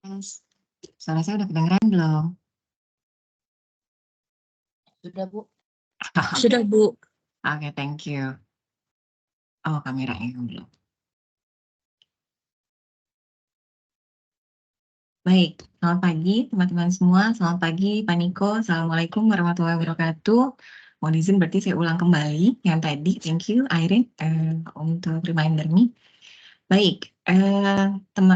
Mas, suara saya udah kedengeran belum? Sudah, Bu. Oke, Sudah, Bu. thank you. Oh, kameranya belum. Baik, selamat pagi teman-teman semua. Selamat pagi, Pak Niko. Assalamualaikum warahmatullahi wabarakatuh. Mohon izin berarti saya ulang kembali yang tadi. Thank you, Irene, untuk reminder me. Baik,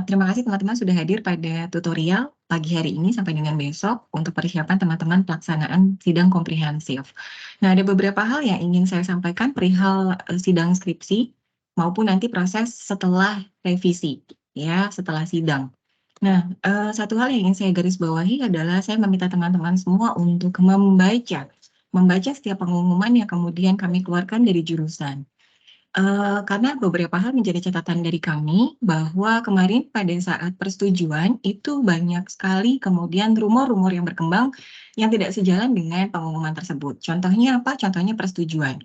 terima kasih teman-teman sudah hadir pada tutorial pagi hari ini sampai dengan besok untuk persiapan teman-teman pelaksanaan sidang komprehensif. Nah, ada beberapa hal yang ingin saya sampaikan perihal sidang skripsi maupun nanti proses setelah revisi, ya, setelah sidang. Nah, satu hal yang ingin saya garis bawahi adalah saya meminta teman-teman semua untuk membaca setiap pengumuman yang kemudian kami keluarkan dari jurusan. Karena beberapa hal menjadi catatan dari kami, bahwa kemarin pada saat persetujuan, itu banyak sekali kemudian rumor-rumor yang berkembang yang tidak sejalan dengan pengumuman tersebut. Contohnya apa? Contohnya persetujuan.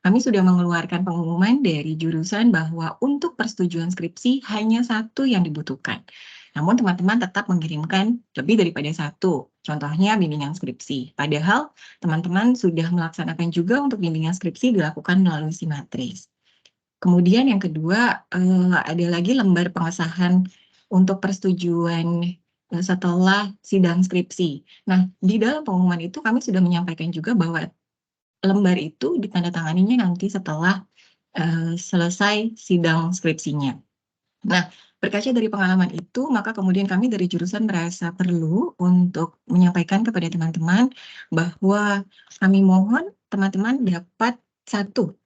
Kami sudah mengeluarkan pengumuman dari jurusan bahwa untuk persetujuan skripsi hanya satu yang dibutuhkan. Namun teman-teman tetap mengirimkan lebih daripada satu, contohnya bimbingan skripsi. Padahal teman-teman sudah melaksanakan juga untuk bimbingan skripsi dilakukan melalui Simatris. Kemudian yang kedua, ada lagi lembar pengesahan untuk persetujuan setelah sidang skripsi. Nah, di dalam pengumuman itu kami sudah menyampaikan juga bahwa lembar itu ditandatanganinya nanti setelah selesai sidang skripsinya. Nah, berkaca dari pengalaman itu, maka kemudian kami dari jurusan merasa perlu untuk menyampaikan kepada teman-teman bahwa kami mohon teman-teman dapat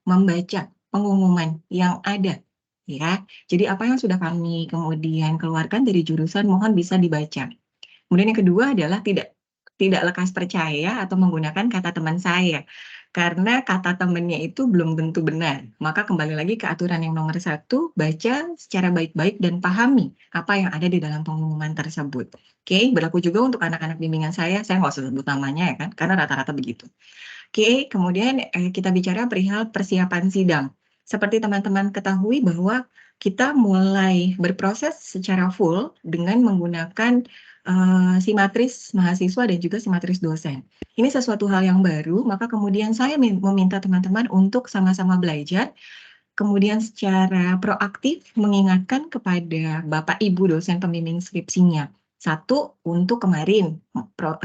membaca pengumuman yang ada, ya. Jadi apa yang sudah kami kemudian keluarkan dari jurusan mohon bisa dibaca. Kemudian yang kedua adalah tidak lekas percaya atau menggunakan kata teman saya. Karena kata temannya itu belum tentu benar. Maka kembali lagi ke aturan yang nomor 1, baca secara baik-baik dan pahami apa yang ada di dalam pengumuman tersebut. Oke, berlaku juga untuk anak-anak bimbingan saya nggak usah sebut namanya ya kan, karena rata-rata begitu. Oke, kemudian kita bicara perihal persiapan sidang. Seperti teman-teman ketahui bahwa kita mulai berproses secara full dengan menggunakan Simatris mahasiswa dan juga Simatris dosen. Ini sesuatu hal yang baru, maka kemudian saya meminta teman-teman untuk sama-sama belajar, kemudian secara proaktif mengingatkan kepada Bapak Ibu dosen pembimbing skripsinya. Satu, untuk kemarin,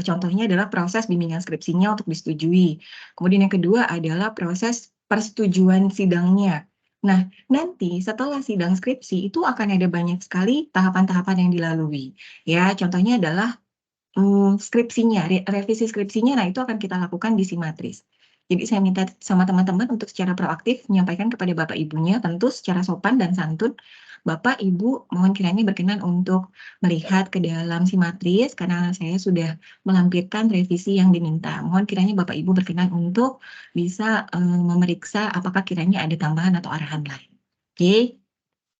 contohnya adalah proses bimbingan skripsinya untuk disetujui. Kemudian yang kedua adalah proses persetujuan sidangnya. Nah, nanti setelah sidang skripsi itu akan ada banyak sekali tahapan-tahapan yang dilalui. Ya, contohnya adalah skripsinya, revisi skripsinya, nah itu akan kita lakukan di Simatris. Jadi saya minta sama teman-teman untuk secara proaktif menyampaikan kepada Bapak Ibunya, tentu secara sopan dan santun, Bapak Ibu mohon kiranya berkenan untuk melihat ke dalam Simatris karena saya sudah melampirkan revisi yang diminta. Mohon kiranya Bapak Ibu berkenan untuk bisa memeriksa apakah kiranya ada tambahan atau arahan lain. Oke.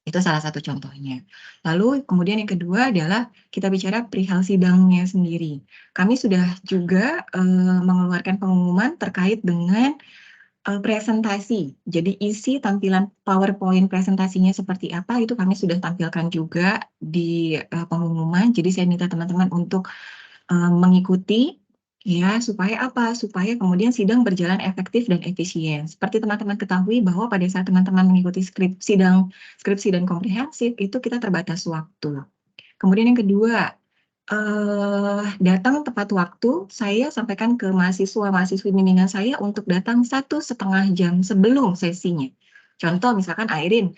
Itu salah satu contohnya. Lalu kemudian yang kedua adalah kita bicara perihal sidangnya sendiri. Kami sudah juga mengeluarkan pengumuman terkait dengan presentasi. Jadi isi tampilan PowerPoint presentasinya seperti apa itu kami sudah tampilkan juga di pengumuman. Jadi saya minta teman-teman untuk mengikuti, ya, supaya apa? Supaya kemudian sidang berjalan efektif dan efisien. Seperti teman-teman ketahui bahwa pada saat teman-teman mengikuti sidang skripsi dan komprehensif, itu kita terbatas waktu. Kemudian yang kedua, datang tepat waktu, saya sampaikan ke mahasiswa-mahasiswi bimbingan saya untuk datang 1,5 jam sebelum sesinya. Contoh misalkan Airin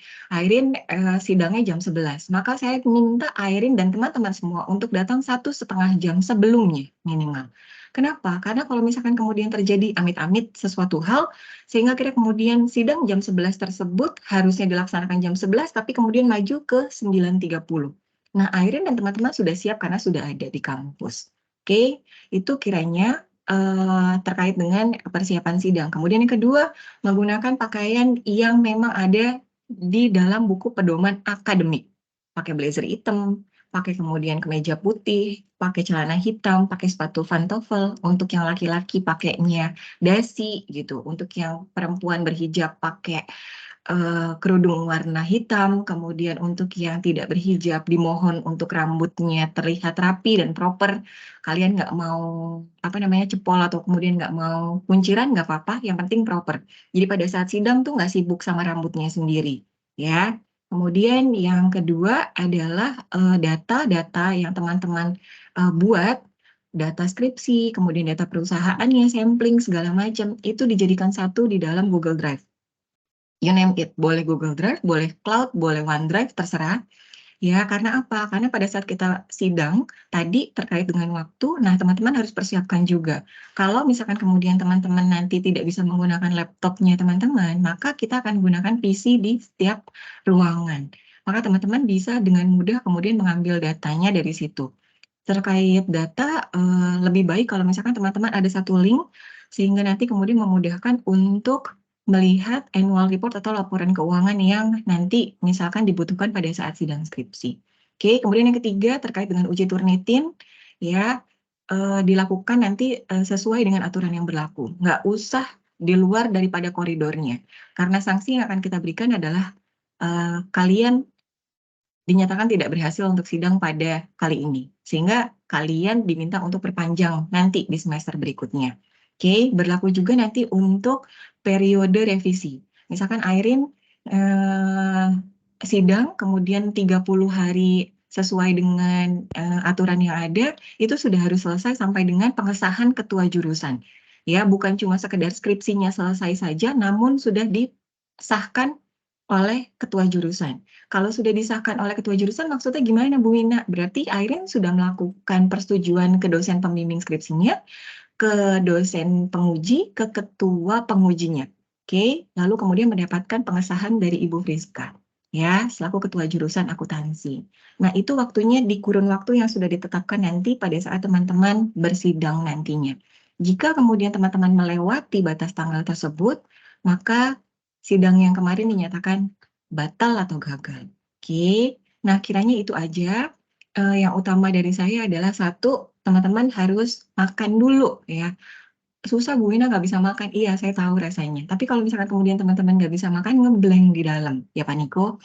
sidangnya jam 11, maka saya minta Airin dan teman-teman semua untuk datang 1,5 jam sebelumnya minimal. Kenapa? Karena kalau misalkan kemudian terjadi amit-amit sesuatu hal, sehingga kira kemudian sidang jam 11 tersebut harusnya dilaksanakan jam 11, tapi kemudian maju ke 9.30. Nah, Airin dan teman-teman sudah siap karena sudah ada di kampus. Oke, itu kiranya terkait dengan persiapan sidang. Kemudian yang kedua, menggunakan pakaian yang memang ada di dalam buku pedoman akademik. Pakai blazer hitam, pakai kemudian kemeja putih, pakai celana hitam, pakai sepatu pantofel. Untuk yang laki-laki pakainya dasi gitu. Untuk yang perempuan berhijab pakai kerudung warna hitam, kemudian untuk yang tidak berhijab dimohon untuk rambutnya terlihat rapi dan proper. Kalian nggak mau apa namanya cepol atau kemudian nggak mau kunciran nggak apa-apa, yang penting proper. Jadi pada saat sidang tuh nggak sibuk sama rambutnya sendiri, ya. Kemudian yang kedua adalah data-data yang teman-teman buat, data skripsi, kemudian data perusahaannya, sampling segala macam itu dijadikan satu di dalam Google Drive. You name it, boleh Google Drive, boleh Cloud, boleh OneDrive, terserah. Ya, karena apa? Karena pada saat kita sidang tadi terkait dengan waktu, nah teman-teman harus persiapkan juga. Kalau misalkan kemudian teman-teman nanti tidak bisa menggunakan laptopnya teman-teman, maka kita akan gunakan PC di setiap ruangan. Maka teman-teman bisa dengan mudah kemudian mengambil datanya dari situ. Terkait data, lebih baik kalau misalkan teman-teman ada satu link, sehingga nanti kemudian memudahkan untuk melihat annual report atau laporan keuangan yang nanti misalkan dibutuhkan pada saat sidang skripsi. Oke, kemudian yang ketiga terkait dengan uji Turnitin, ya, dilakukan nanti, sesuai dengan aturan yang berlaku. Nggak usah di luar daripada koridornya, karena sanksi yang akan kita berikan adalah, kalian dinyatakan tidak berhasil untuk sidang pada kali ini, sehingga kalian diminta untuk perpanjang nanti di semester berikutnya. Oke, berlaku juga nanti untuk periode revisi. Misalkan Airin sidang, kemudian 30 hari sesuai dengan aturan yang ada, itu sudah harus selesai sampai dengan pengesahan ketua jurusan. Ya, bukan cuma sekedar skripsinya selesai saja, namun sudah disahkan oleh ketua jurusan. Kalau sudah disahkan oleh ketua jurusan, maksudnya gimana Bu Wina? Berarti Airin sudah melakukan persetujuan ke dosen pembimbing skripsinya, ke dosen penguji, ke ketua pengujinya. Oke, lalu kemudian mendapatkan pengesahan dari Ibu Friska, ya, selaku ketua jurusan akuntansi. Nah, itu waktunya di kurun waktu yang sudah ditetapkan nanti pada saat teman-teman bersidang nantinya. Jika kemudian teman-teman melewati batas tanggal tersebut, maka sidang yang kemarin dinyatakan batal atau gagal. Oke, nah kiranya itu aja. Yang utama dari saya adalah satu, teman-teman harus makan dulu ya. Susah Bu Wina nggak bisa makan, iya saya tahu rasanya. Tapi kalau misalkan kemudian teman-teman nggak bisa makan, ngeblank di dalam, ya Pak Niko.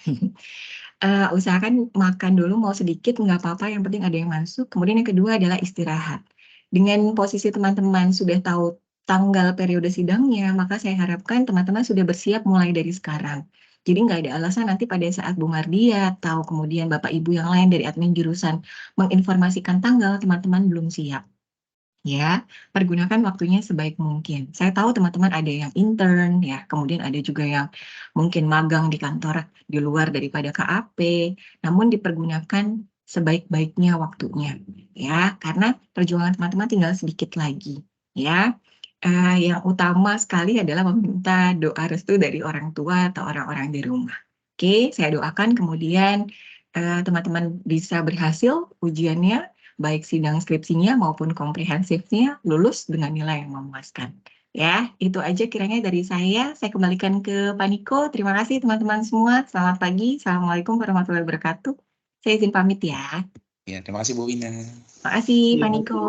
Usahakan makan dulu, mau sedikit nggak apa-apa, yang penting ada yang masuk. Kemudian yang kedua adalah istirahat. Dengan posisi teman-teman sudah tahu tanggal periode sidangnya, maka saya harapkan teman-teman sudah bersiap mulai dari sekarang. Jadi nggak ada alasan nanti pada saat Bu Mardia atau kemudian Bapak Ibu yang lain dari admin jurusan menginformasikan tanggal, teman-teman belum siap. Ya, pergunakan waktunya sebaik mungkin. Saya tahu teman-teman ada yang intern, ya, kemudian ada juga yang mungkin magang di kantor di luar daripada KAP, namun dipergunakan sebaik-baiknya waktunya, ya, karena perjuangan teman-teman tinggal sedikit lagi, ya. Yang utama sekali adalah meminta doa restu dari orang tua atau orang-orang di rumah. Oke, saya doakan kemudian teman-teman bisa berhasil ujiannya, baik sidang skripsinya maupun komprehensifnya lulus dengan nilai yang memuaskan. Ya, itu aja kiranya dari saya. Saya kembalikan ke Pak Niko. Terima kasih teman-teman semua. Selamat pagi. Assalamualaikum warahmatullahi wabarakatuh. Saya izin pamit ya. Ya, terima kasih Bu Wina. Terima kasih Pak Niko.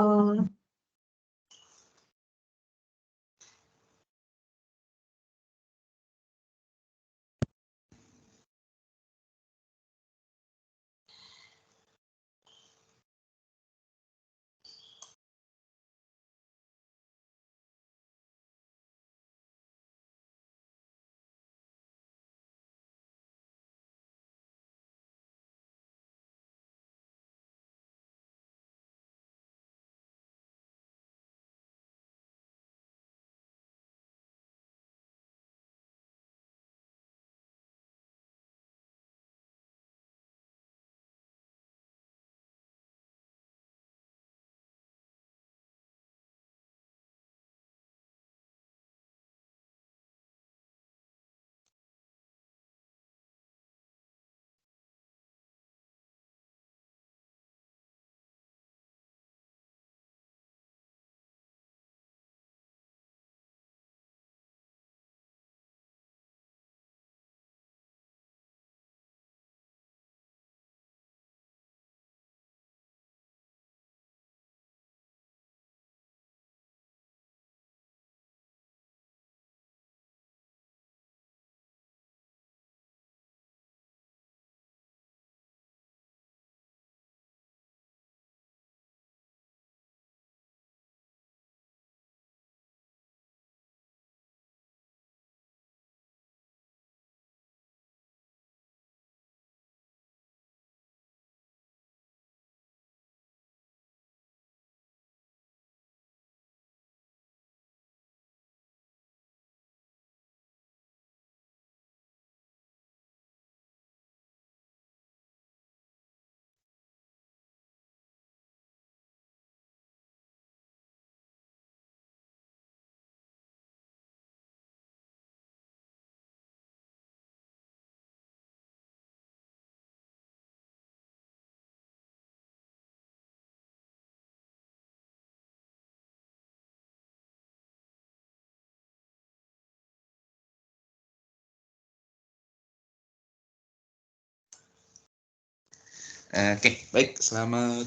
Oke, baik. Selamat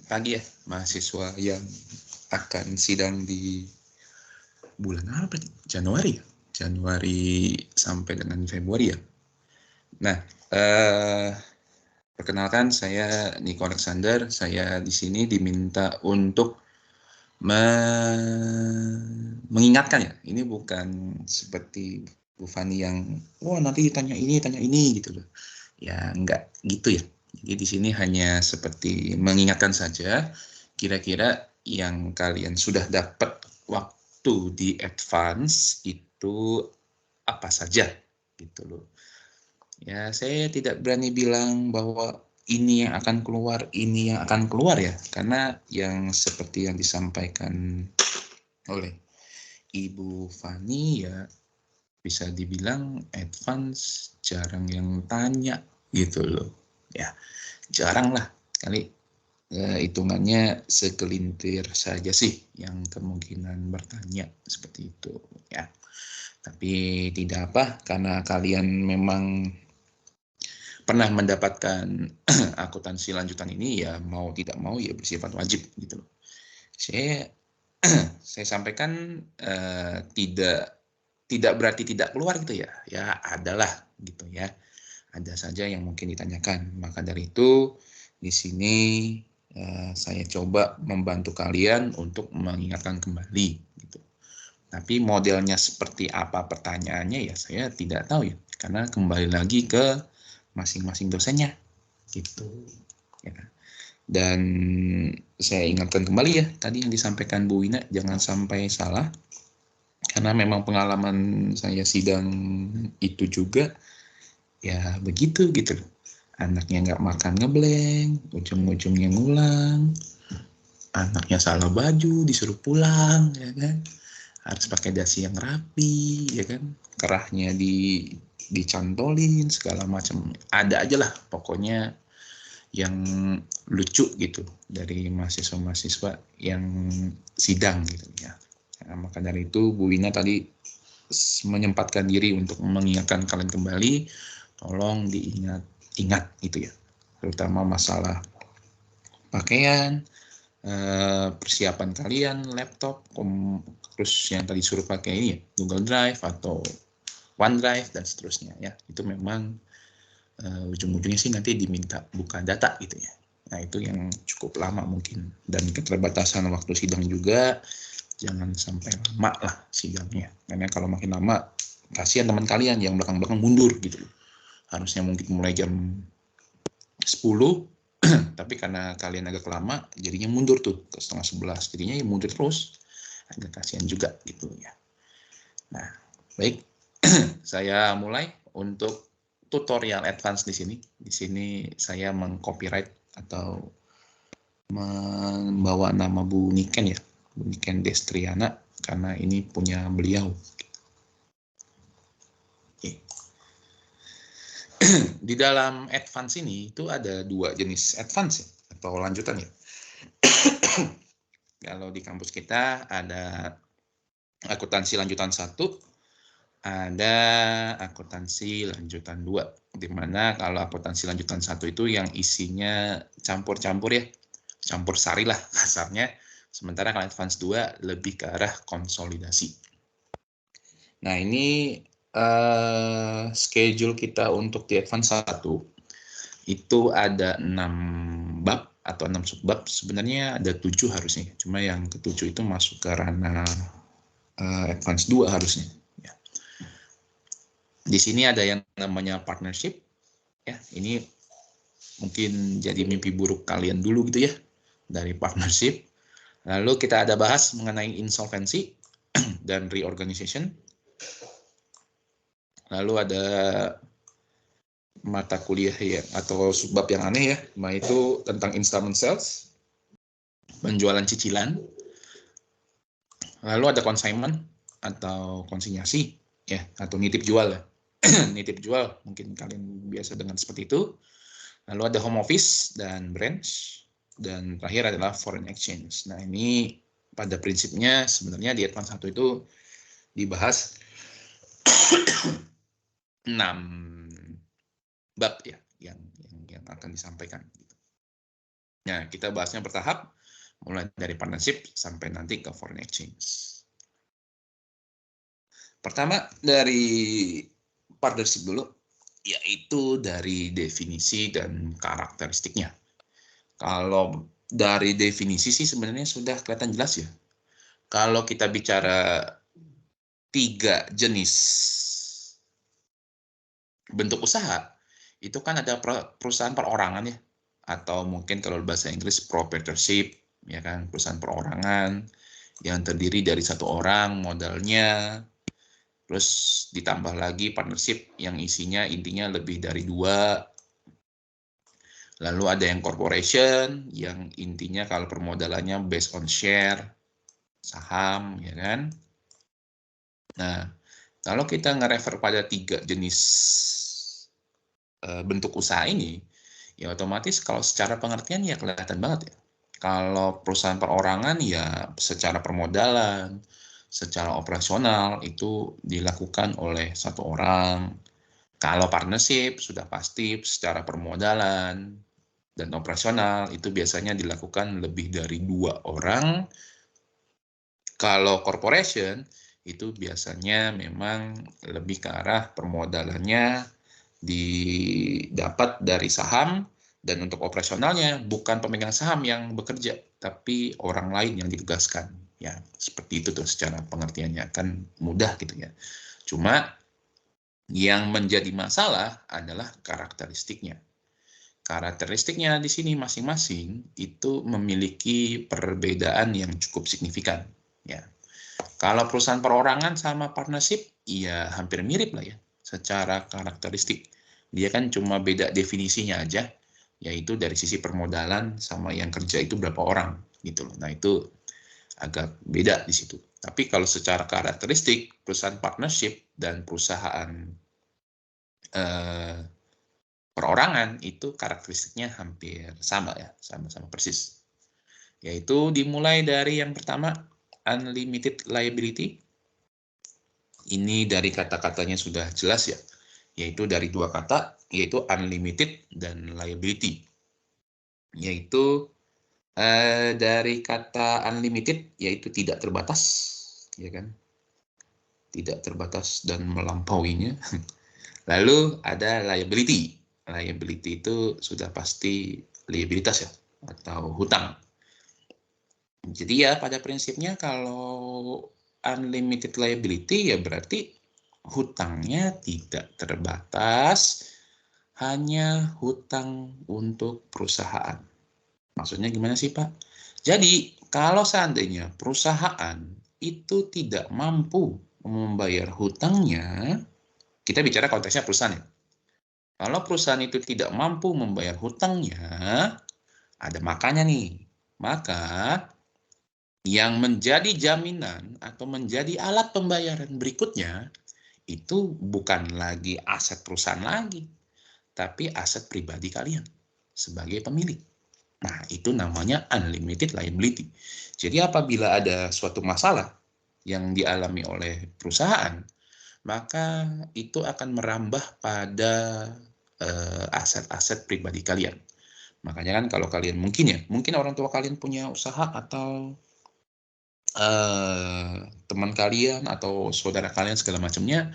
pagi ya, mahasiswa yang akan sidang di bulan apa? Januari ya? Januari sampai dengan Februari ya. Nah, perkenalkan saya Niko Alexander. Saya di sini diminta untuk mengingatkan ya. Ini bukan seperti Bu Fani yang, nanti tanya ini gitu loh. Ya, enggak gitu ya. Jadi di sini hanya seperti mengingatkan saja, kira-kira yang kalian sudah dapat waktu di advance itu apa saja gitu loh. Ya, saya tidak berani bilang bahwa ini yang akan keluar ya, karena yang seperti yang disampaikan oleh Ibu Fani ya bisa dibilang advance jarang yang tanya gitu loh. Ya, jarang lah kali, hitungannya segelintir saja sih yang kemungkinan bertanya seperti itu ya. Tapi tidak apa, karena kalian memang pernah mendapatkan akuntansi lanjutan ini, ya mau tidak mau ya bersifat wajib gitu loh. Saya sampaikan tidak berarti tidak keluar gitu ya. Ya adalah gitu ya. Ada saja yang mungkin ditanyakan. Maka dari itu di sini saya coba membantu kalian untuk mengingatkan kembali gitu. Tapi modelnya seperti apa pertanyaannya ya saya tidak tahu ya, karena kembali lagi ke masing-masing dosennya gitu ya. Dan saya ingatkan kembali ya tadi yang disampaikan Bu Wina, jangan sampai salah, karena memang pengalaman saya sidang itu juga ya begitu gitu loh. Anaknya nggak makan ngeblank, ujung-ujungnya ngulang, anaknya salah baju disuruh pulang ya kan, harus pakai dasi yang rapi ya kan, kerahnya dicantolin segala macam, ada aja lah pokoknya yang lucu gitu dari mahasiswa-mahasiswa yang sidang gitu ya. Nah, maka dari itu Bu Wina tadi menyempatkan diri untuk mengingatkan kalian kembali, tolong diingat gitu ya, terutama masalah pakaian, persiapan kalian, laptop, terus yang tadi suruh pakai ini ya, Google Drive atau OneDrive dan seterusnya ya. Itu memang ujung-ujungnya sih nanti diminta buka data gitu ya. Nah itu yang cukup lama mungkin, dan keterbatasan waktu sidang juga, jangan sampai lama lah sidangnya, karena kalau makin lama kasihan teman kalian yang belakang-belakang mundur gitu loh. Harusnya mungkin mulai jam 10 tapi karena kalian agak lama jadinya mundur tuh ke setengah 11, jadinya ya mundur terus, agak kasihan juga gitu ya. Nah baik, saya mulai untuk tutorial advance di sini. Di sini saya mengcopyright atau membawa nama Bu Niken ya, Bu Niken Destriana, karena ini punya beliau. Oke. Di dalam advance ini itu ada dua jenis advance ya, atau lanjutan ya. Kalau di kampus kita ada akuntansi lanjutan 1, ada akuntansi lanjutan 2, di mana kalau akuntansi lanjutan 1 itu yang isinya campur-campur ya, campur sari lah kasarnya, sementara kalau advance 2 lebih ke arah konsolidasi. Nah ini schedule kita untuk di advance 1 itu ada 6 bab atau 6 subbab, sebenarnya ada 7 harusnya, cuma yang ke-7 itu masuk ke ranah advance 2 harusnya. Ya. Di sini ada yang namanya partnership, ya ini mungkin jadi mimpi buruk kalian dulu gitu ya, dari partnership. Lalu kita ada bahas mengenai insolvency dan reorganization. Lalu ada mata kuliah ya atau subbab yang aneh ya, itu tentang installment sales, penjualan cicilan. Lalu ada consignment atau konsinyasi ya, atau nitip jual ya. Nitip jual mungkin kalian biasa dengan seperti itu. Lalu ada home office dan branch, dan terakhir adalah foreign exchange. Nah ini pada prinsipnya sebenarnya di advance 1 itu dibahas 6 bab ya yang akan disampaikan. Nah, kita bahasnya bertahap, mulai dari partnership sampai nanti ke foreign exchange. Pertama dari partnership dulu, yaitu dari definisi dan karakteristiknya. Kalau dari definisi sih sebenarnya sudah kelihatan jelas ya. Kalau kita bicara 3 jenis bentuk usaha, itu kan ada perusahaan perorangan ya, atau mungkin kalau bahasa Inggris proprietorship, ya kan, perusahaan perorangan yang terdiri dari satu orang modalnya, terus ditambah lagi partnership yang isinya intinya lebih dari 2. Lalu ada yang corporation yang intinya kalau permodalannya based on share, saham, ya kan. Nah, kalau kita nge-refer pada 3 jenis bentuk usaha ini, ya otomatis kalau secara pengertian ya kelihatan banget ya. Kalau perusahaan perorangan ya secara permodalan, secara operasional itu dilakukan oleh satu orang. Kalau partnership sudah pasti secara permodalan dan operasional itu biasanya dilakukan lebih dari 2 orang. Kalau corporation itu biasanya memang lebih ke arah permodalannya didapat dari saham, dan untuk operasionalnya bukan pemegang saham yang bekerja, tapi orang lain yang ditugaskan. Ya, seperti itu tuh secara pengertiannya, kan mudah gitu ya. Cuma yang menjadi masalah adalah karakteristiknya. Karakteristiknya di sini masing-masing itu memiliki perbedaan yang cukup signifikan. Ya, kalau perusahaan perorangan sama partnership, ya hampir mirip lah ya secara karakteristik. Dia kan cuma beda definisinya aja, yaitu dari sisi permodalan sama yang kerja itu berapa orang gitu loh. Nah itu agak beda di situ. Tapi kalau secara karakteristik, perusahaan partnership dan perusahaan perorangan itu karakteristiknya hampir sama ya, sama-sama persis. Yaitu dimulai dari yang pertama, unlimited liability. Ini dari kata-katanya sudah jelas ya, yaitu dari 2 kata, yaitu unlimited dan liability. Yaitu dari kata unlimited, yaitu tidak terbatas, ya kan? Tidak terbatas dan melampauinya. Lalu ada liability. Liability itu sudah pasti liabilitas ya, atau hutang. Jadi ya pada prinsipnya kalau unlimited liability ya berarti hutangnya tidak terbatas, hanya hutang untuk perusahaan. Maksudnya gimana sih Pak? Jadi kalau seandainya perusahaan itu tidak mampu membayar hutangnya, kita bicara konteksnya perusahaan ya. Kalau perusahaan itu tidak mampu membayar hutangnya, ada makanya nih. Maka yang menjadi jaminan atau menjadi alat pembayaran berikutnya itu bukan lagi aset perusahaan lagi, tapi aset pribadi kalian sebagai pemilik. Nah, itu namanya unlimited liability. Jadi apabila ada suatu masalah yang dialami oleh perusahaan, maka itu akan merambah pada aset-aset pribadi kalian. Makanya kan kalau kalian mungkin orang tua kalian punya usaha atau teman kalian atau saudara kalian segala macamnya,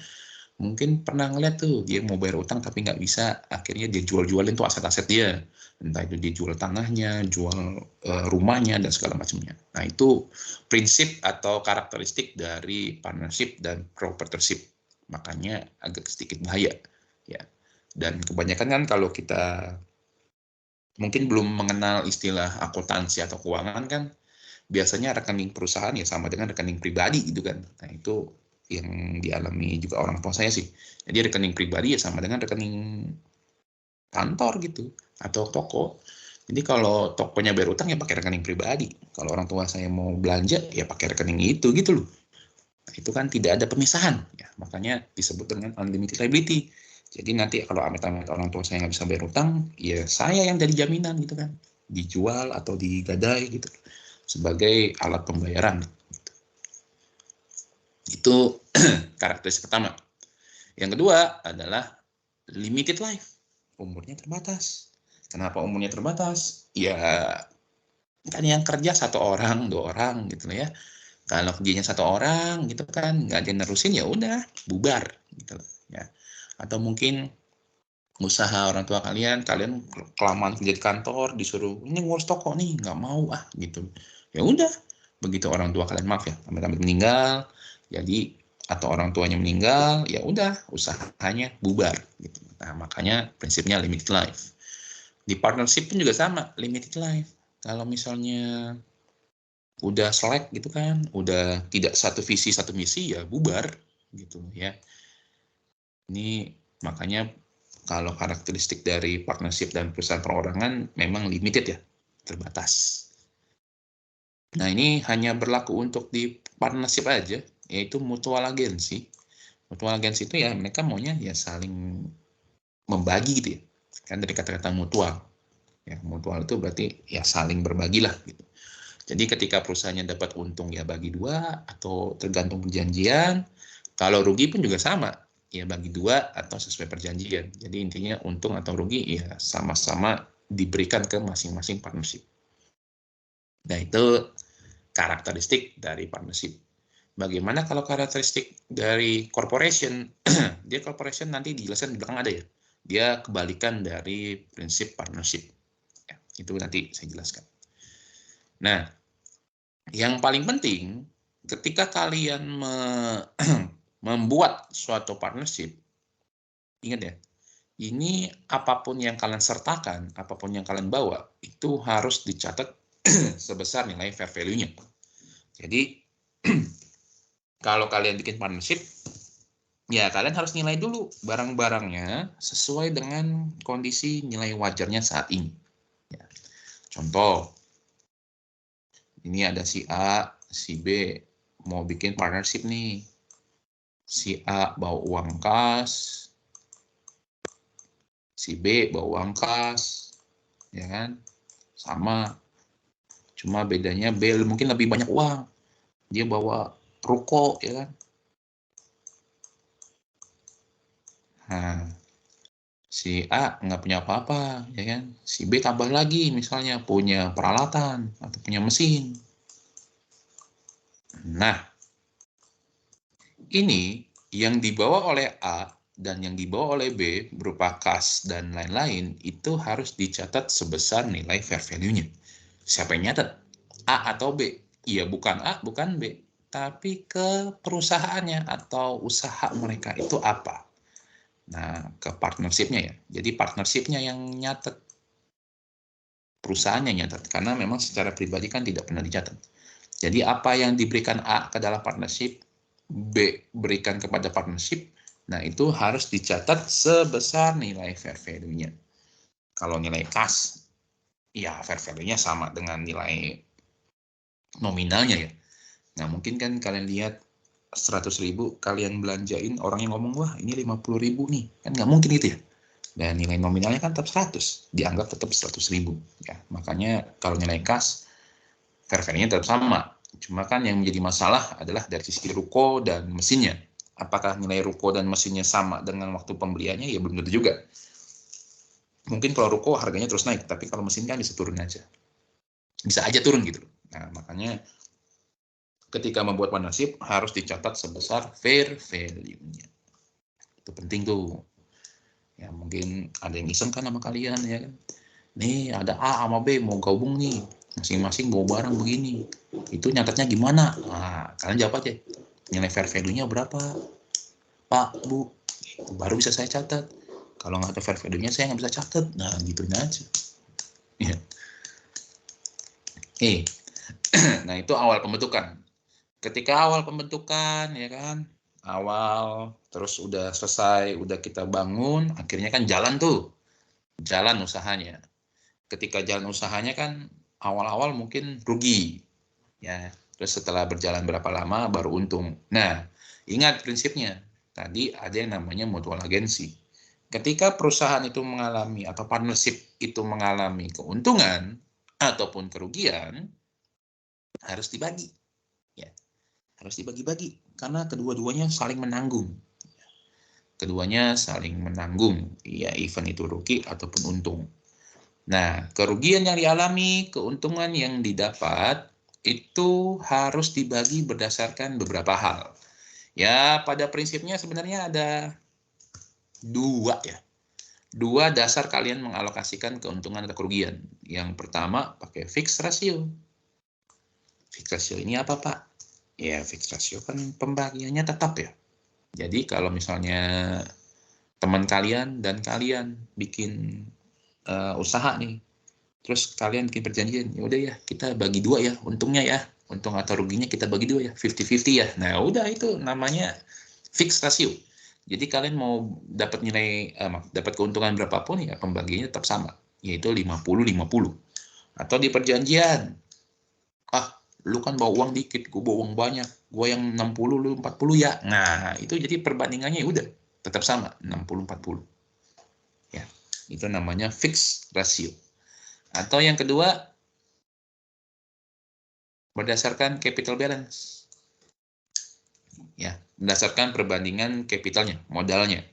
mungkin pernah ngeliat tuh dia mau bayar utang tapi nggak bisa, akhirnya dia jual-jualin tuh aset-aset dia, entah itu dia jual tanahnya, jual rumahnya dan segala macamnya. Nah itu prinsip atau karakteristik dari partnership dan proprietorship, makanya agak sedikit bahaya ya. Dan kebanyakan kan kalau kita mungkin belum mengenal istilah akuntansi atau keuangan kan, biasanya rekening perusahaan ya sama dengan rekening pribadi gitu kan. Nah itu yang dialami juga orang tua saya sih. Jadi rekening pribadi ya sama dengan rekening kantor gitu atau toko. Jadi kalau tokonya bayar utang ya pakai rekening pribadi. Kalau orang tua saya mau belanja ya pakai rekening itu gitu loh. Nah, itu kan tidak ada pemisahan ya. Makanya disebut dengan unlimited liability. Jadi nanti kalau amit-amit orang tua saya nggak bisa bayar utang, ya saya yang jadi jaminan gitu kan. Dijual atau digadai gitu sebagai alat pembayaran. Itu karakteristik pertama. Yang kedua adalah limited life. Umurnya terbatas. Kenapa umurnya terbatas? Ya kan yang kerja 1 orang, 2 orang gitu ya. Kalau kerjanya 1 orang gitu kan, nggak ada yang nerusin, ya udah bubar gitu ya. Atau mungkin usaha orang tua kalian kelamaan kerja di kantor, disuruh ini ngurus toko nih, nggak mau gitu. Ya udah, begitu orang tua kalian maaf ya, amit-amit meninggal, jadi atau orang tuanya meninggal, ya udah usahanya bubar gitu. Nah, makanya prinsipnya limited life. Di partnership pun juga sama, limited life. Kalau misalnya udah selek gitu kan, udah tidak satu visi satu misi, ya bubar gitu ya. Ini makanya kalau karakteristik dari partnership dan perusahaan perorangan memang limited ya, terbatas. Nah, ini hanya berlaku untuk di partnership aja, yaitu mutual agency. Mutual agency itu ya mereka maunya ya saling membagi gitu ya. Kan dari kata-kata mutual. Ya, mutual itu berarti ya saling berbagi lah gitu. Jadi ketika perusahaannya dapat untung ya bagi 2 atau tergantung perjanjian. Kalau rugi pun juga sama, ya bagi 2 atau sesuai perjanjian. Jadi intinya untung atau rugi ya sama-sama diberikan ke masing-masing partnership. Nah, itu karakteristik dari partnership. Bagaimana kalau karakteristik dari corporation? Dia corporation nanti dijelaskan di belakang ada ya. Dia kebalikan dari prinsip partnership. Ya, itu nanti saya jelaskan. Nah, yang paling penting ketika kalian membuat suatu partnership, ingat ya, ini apapun yang kalian sertakan, apapun yang kalian bawa, itu harus dicatat sebesar nilai fair value-nya. Jadi, kalau kalian bikin partnership, ya kalian harus nilai dulu barang-barangnya sesuai dengan kondisi nilai wajarnya saat ini. Ya. Contoh, ini ada si A, si B, mau bikin partnership nih. Si A bawa uang kas, si B bawa uang kas, ya kan? Sama. Cuma bedanya B mungkin lebih banyak uang. Dia bawa ruko, ya kan? Nah, si A nggak punya apa-apa, ya kan? Si B tambah lagi, misalnya punya peralatan atau punya mesin. Nah, ini yang dibawa oleh A dan yang dibawa oleh B berupa kas dan lain-lain itu harus dicatat sebesar nilai fair value-nya. Siapa yang nyatet? A atau B? Iya, bukan A, bukan B. Tapi ke perusahaannya atau usaha mereka itu apa? Nah, ke partnership-nya ya. Jadi partnership-nya yang nyatet. Perusahaannya nyatet. Karena memang secara pribadi kan tidak pernah dicatat. Jadi apa yang diberikan A ke dalam partnership, B berikan kepada partnership, nah itu harus dicatat sebesar nilai fair value-nya. Kalau nilai kas, ya fair value-nya sama dengan nilai nominalnya ya. Nah mungkin kan kalian lihat 100.000 kalian belanjain, orang yang ngomong, wah ini 50.000 nih, kan nggak mungkin itu ya. Dan nilai nominalnya kan tetap 100, dianggap tetap 100.000. Ya, makanya kalau nilai kas, fair value-nya tetap sama. Cuma kan yang menjadi masalah adalah dari sisi ruko dan mesinnya. Apakah nilai ruko dan mesinnya sama dengan waktu pembeliannya? Ya belum tentu juga. Mungkin kalau ruko harganya terus naik, tapi kalau mesin kan bisa turun aja. Bisa aja turun gitu. Nah, makanya ketika membuat partnership harus dicatat sebesar fair value-nya. Itu penting tuh. Ya mungkin ada yang iseng kan sama kalian ya kan. Nih ada A sama B mau gabung nih. Masing-masing bawa barang begini. Itu nyatetnya gimana? Nah, kalian jawab aja. Nilai fair value-nya berapa? Pak, Bu, baru bisa saya catat. Kalau nggak ada fair value-nya saya nggak bisa catat. Nah, gituin aja. Ya. Nah itu awal pembentukan. Ketika awal pembentukan, ya kan, awal terus udah selesai, udah kita bangun, akhirnya kan jalan tuh, jalan usahanya. Ketika jalan usahanya kan awal-awal mungkin rugi, ya. Terus setelah berjalan berapa lama baru untung. Nah, ingat prinsipnya. Tadi ada yang namanya mutual agency. Ketika perusahaan itu mengalami atau partnership itu mengalami keuntungan ataupun kerugian, harus dibagi. Ya, harus dibagi-bagi karena kedua-duanya saling menanggung. Keduanya saling menanggung, ya event itu rugi ataupun untung. Nah, kerugian yang dialami, keuntungan yang didapat, itu harus dibagi berdasarkan beberapa hal. Ya, pada prinsipnya sebenarnya ada dua ya. Dua dasar kalian mengalokasikan keuntungan atau kerugian. Yang pertama, pakai fixed ratio. Fixed ratio ini apa, Pak? Ya, fixed ratio kan pembagiannya tetap ya. Jadi kalau misalnya teman kalian dan kalian bikin usaha nih, terus kalian bikin perjanjian, ya udah ya kita bagi dua ya, untungnya ya, untung atau ruginya kita bagi dua ya, 50-50 ya. Nah udah itu namanya fixed ratio. Jadi kalian mau dapat nilai, dapat keuntungan berapapun ya pembagiannya tetap sama, yaitu 50-50. Atau di perjanjian, lu kan bawa uang dikit, gue bawa uang banyak, gue yang 60, lu 40 ya. Nah itu jadi perbandingannya ya udah tetap sama, 60-40. Ya, itu namanya fixed ratio. Atau yang kedua, berdasarkan capital balance. Ya, berdasarkan perbandingan capitalnya, modalnya.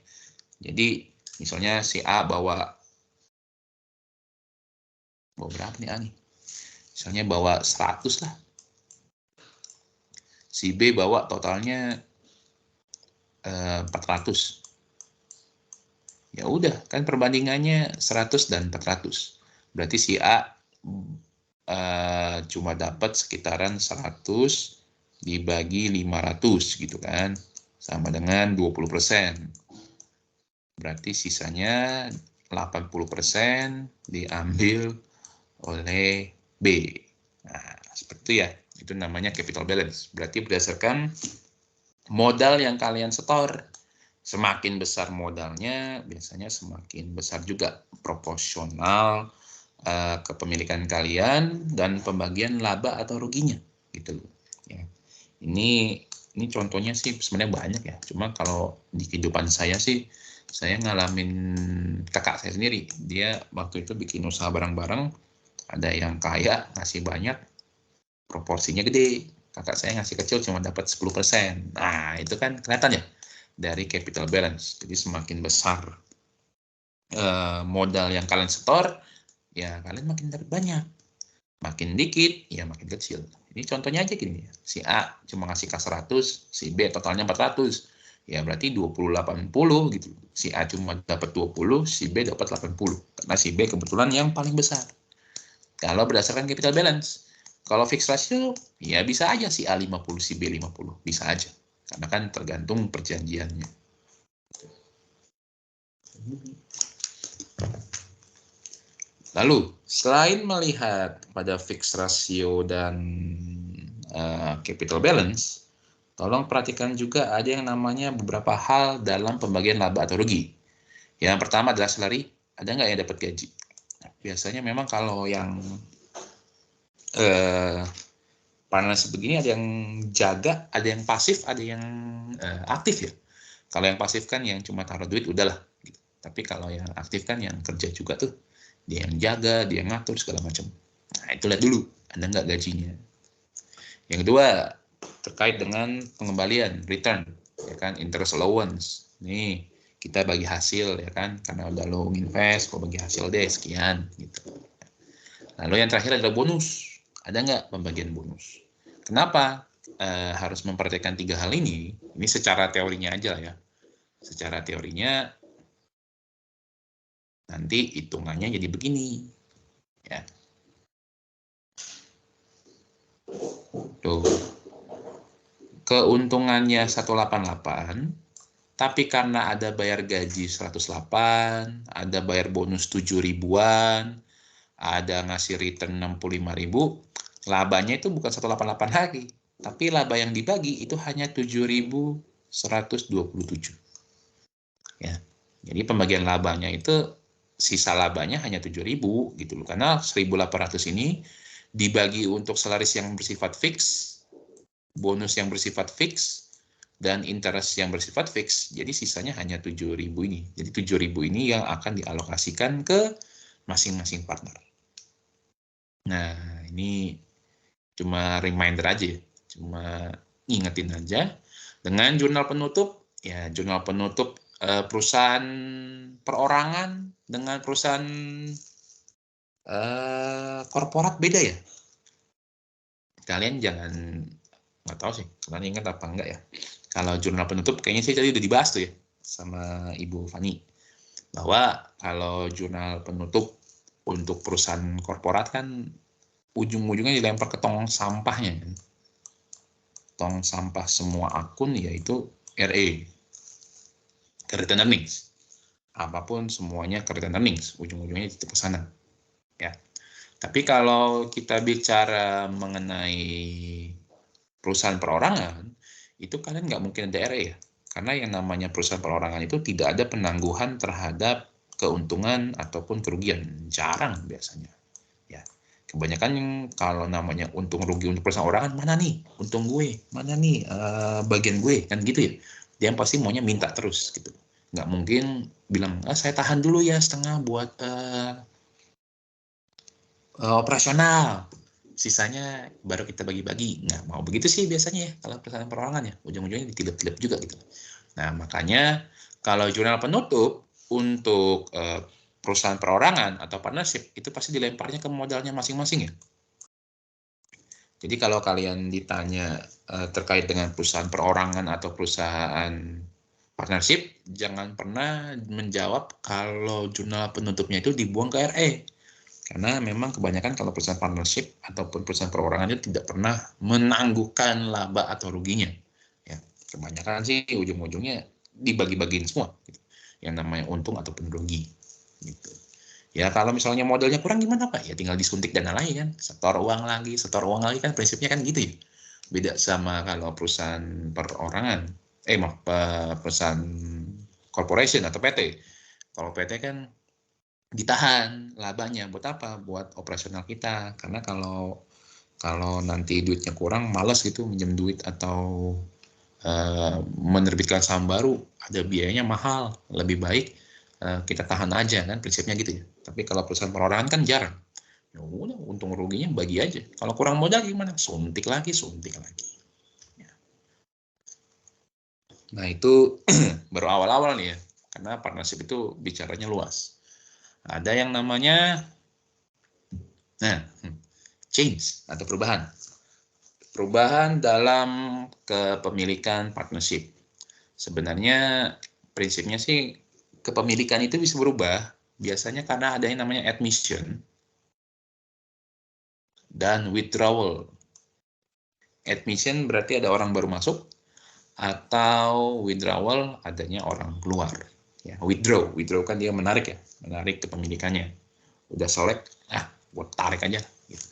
Jadi, misalnya si A bawa berapa nih A nih? Misalnya bawa 100 lah. Si B bawa totalnya 400. Ya udah, kan perbandingannya 100 dan 400. Berarti si A cuma dapat sekitaran 100 dibagi 500 gitu kan. Sama dengan 20%. Berarti sisanya 80% diambil oleh B. Nah, seperti itu ya. Itu namanya capital balance. Berarti berdasarkan modal yang kalian setor. Semakin besar modalnya, biasanya semakin besar juga proporsional kepemilikan kalian dan pembagian laba atau ruginya. Gitu. Ya. Ini contohnya sih sebenarnya banyak ya. Cuma kalau di kehidupan saya sih, saya ngalamin kakak saya sendiri. Dia waktu itu bikin usaha barang-barang, ada yang kaya ngasih banyak, proporsinya gede. Kakak saya ngasih kecil cuma dapat 10%. Nah, itu kan kelihatan ya dari capital balance. Jadi semakin besar modal yang kalian setor, ya kalian makin dapat banyak. Makin dikit, ya makin kecil. Ini contohnya aja gini, si A cuma ngasih K 100, si B totalnya 400. Ya berarti 20-80 gitu. Si A cuma dapat 20, si B dapat 80. Karena si B kebetulan yang paling besar. Kalau berdasarkan capital balance. Kalau fixed ratio, ya bisa aja si A 50, si B 50. Bisa aja. Karena kan tergantung perjanjiannya. Lalu, selain melihat pada fixed ratio dan capital balance, tolong perhatikan juga ada yang namanya beberapa hal dalam pembagian laba atau rugi. Yang pertama adalah salary, ada nggak yang dapat gaji? Biasanya memang kalau yang finance begini ada yang jaga, ada yang pasif, ada yang aktif ya. Kalau yang pasif kan yang cuma taruh duit udahlah. Gitu. Tapi kalau yang aktif kan yang kerja juga tuh, dia yang jaga, dia yang ngatur segala macam. Nah itu lihat dulu, ada nggak gajinya. Yang kedua, terkait dengan pengembalian, return, ya kan, interest allowance. Nih, kita bagi hasil, ya kan, karena udah lo invest, kok bagi hasil deh, sekian, gitu. Lalu yang terakhir adalah bonus. Ada nggak pembagian bonus? Kenapa harus memperhatikan tiga hal ini? Ini secara teorinya aja ya. Secara teorinya, nanti hitungannya jadi begini. Ya. Tuh. Keuntungannya 188, tapi karena ada bayar gaji 108, ada bayar bonus 7 ribuan, ada ngasih return 65 ribu, labanya itu bukan 188 lagi, tapi laba yang dibagi itu hanya 7.127. Ya. Jadi pembagian labanya itu sisa labanya hanya 7.000 gitu loh. Karena 1.800 ini dibagi untuk salaris yang bersifat fix, bonus yang bersifat fix, dan interest yang bersifat fix. Jadi sisanya hanya 7.000 ini. Jadi 7.000 ini yang akan dialokasikan ke masing-masing partner. Nah, ini cuma reminder aja, cuma ingetin aja. Dengan jurnal penutup, ya jurnal penutup perusahaan perorangan dengan perusahaan Korporat beda ya. Kalian jangan, nggak tahu sih, kalian ingat apa enggak ya. Kalau jurnal penutup kayaknya sih tadi udah dibahas tuh ya sama Ibu Fani. Bahwa kalau jurnal penutup untuk perusahaan korporat kan ujung-ujungnya dilempar ke tong sampahnya. Tong sampah semua akun yaitu RE, Written Earnings. Apapun semuanya Written Earnings, ujung-ujungnya itu ke sana. Ya. Tapi kalau kita bicara mengenai perusahaan perorangan, itu kalian nggak mungkin ada RE ya. Karena yang namanya perusahaan perorangan itu tidak ada penangguhan terhadap keuntungan ataupun kerugian. Jarang biasanya. Ya. Kebanyakan yang kalau namanya untung rugi untuk perusahaan orangan, mana nih untung gue, mana nih bagian gue, kan gitu ya. Dia pasti maunya minta terus gitu. Nggak mungkin bilang, saya tahan dulu ya setengah buat operasional, sisanya baru kita bagi-bagi. Nggak mau begitu sih biasanya ya kalau perusahaan perorangan ya, ujung-ujungnya ditilep-tilep juga gitu. Nah makanya kalau jurnal penutup untuk perusahaan perorangan atau partnership itu pasti dilemparnya ke modalnya masing-masing ya. Jadi kalau kalian ditanya terkait dengan perusahaan perorangan atau perusahaan partnership, jangan pernah menjawab kalau jurnal penutupnya itu dibuang ke RE. Karena memang kebanyakan kalau perusahaan partnership ataupun perusahaan perorangan itu tidak pernah menangguhkan laba atau ruginya. Ya, kebanyakan sih ujung-ujungnya dibagi-bagiin semua. Gitu. Yang namanya untung ataupun rugi. Gitu. Ya kalau misalnya modalnya kurang gimana Pak? Ya tinggal disuntik dana lain kan. Setor uang lagi kan prinsipnya kan gitu ya. Beda sama kalau perusahaan perorangan. Maaf, perusahaan corporation atau PT. Kalau PT kan ditahan labanya buat apa? Buat operasional kita. Karena kalau nanti duitnya kurang, malas gitu minjem duit atau menerbitkan saham baru, ada biayanya mahal. Lebih baik kita tahan aja kan, prinsipnya gitu ya. Tapi kalau perusahaan perorangan kan jarang. Ya udah, untung ruginya bagi aja. Kalau kurang modal gimana? Suntik lagi. Ya. Nah itu baru awal-awal nih ya. Karena partnership itu bicaranya luas. Ada yang namanya change atau perubahan. Perubahan dalam kepemilikan partnership. Sebenarnya prinsipnya sih kepemilikan itu bisa berubah biasanya karena ada yang namanya admission dan withdrawal. Admission berarti ada orang baru masuk, atau withdrawal adanya orang keluar. Ya, withdraw kan dia menarik ya, menarik kepemilikannya. Udah selek, buat tarik aja. Gitu.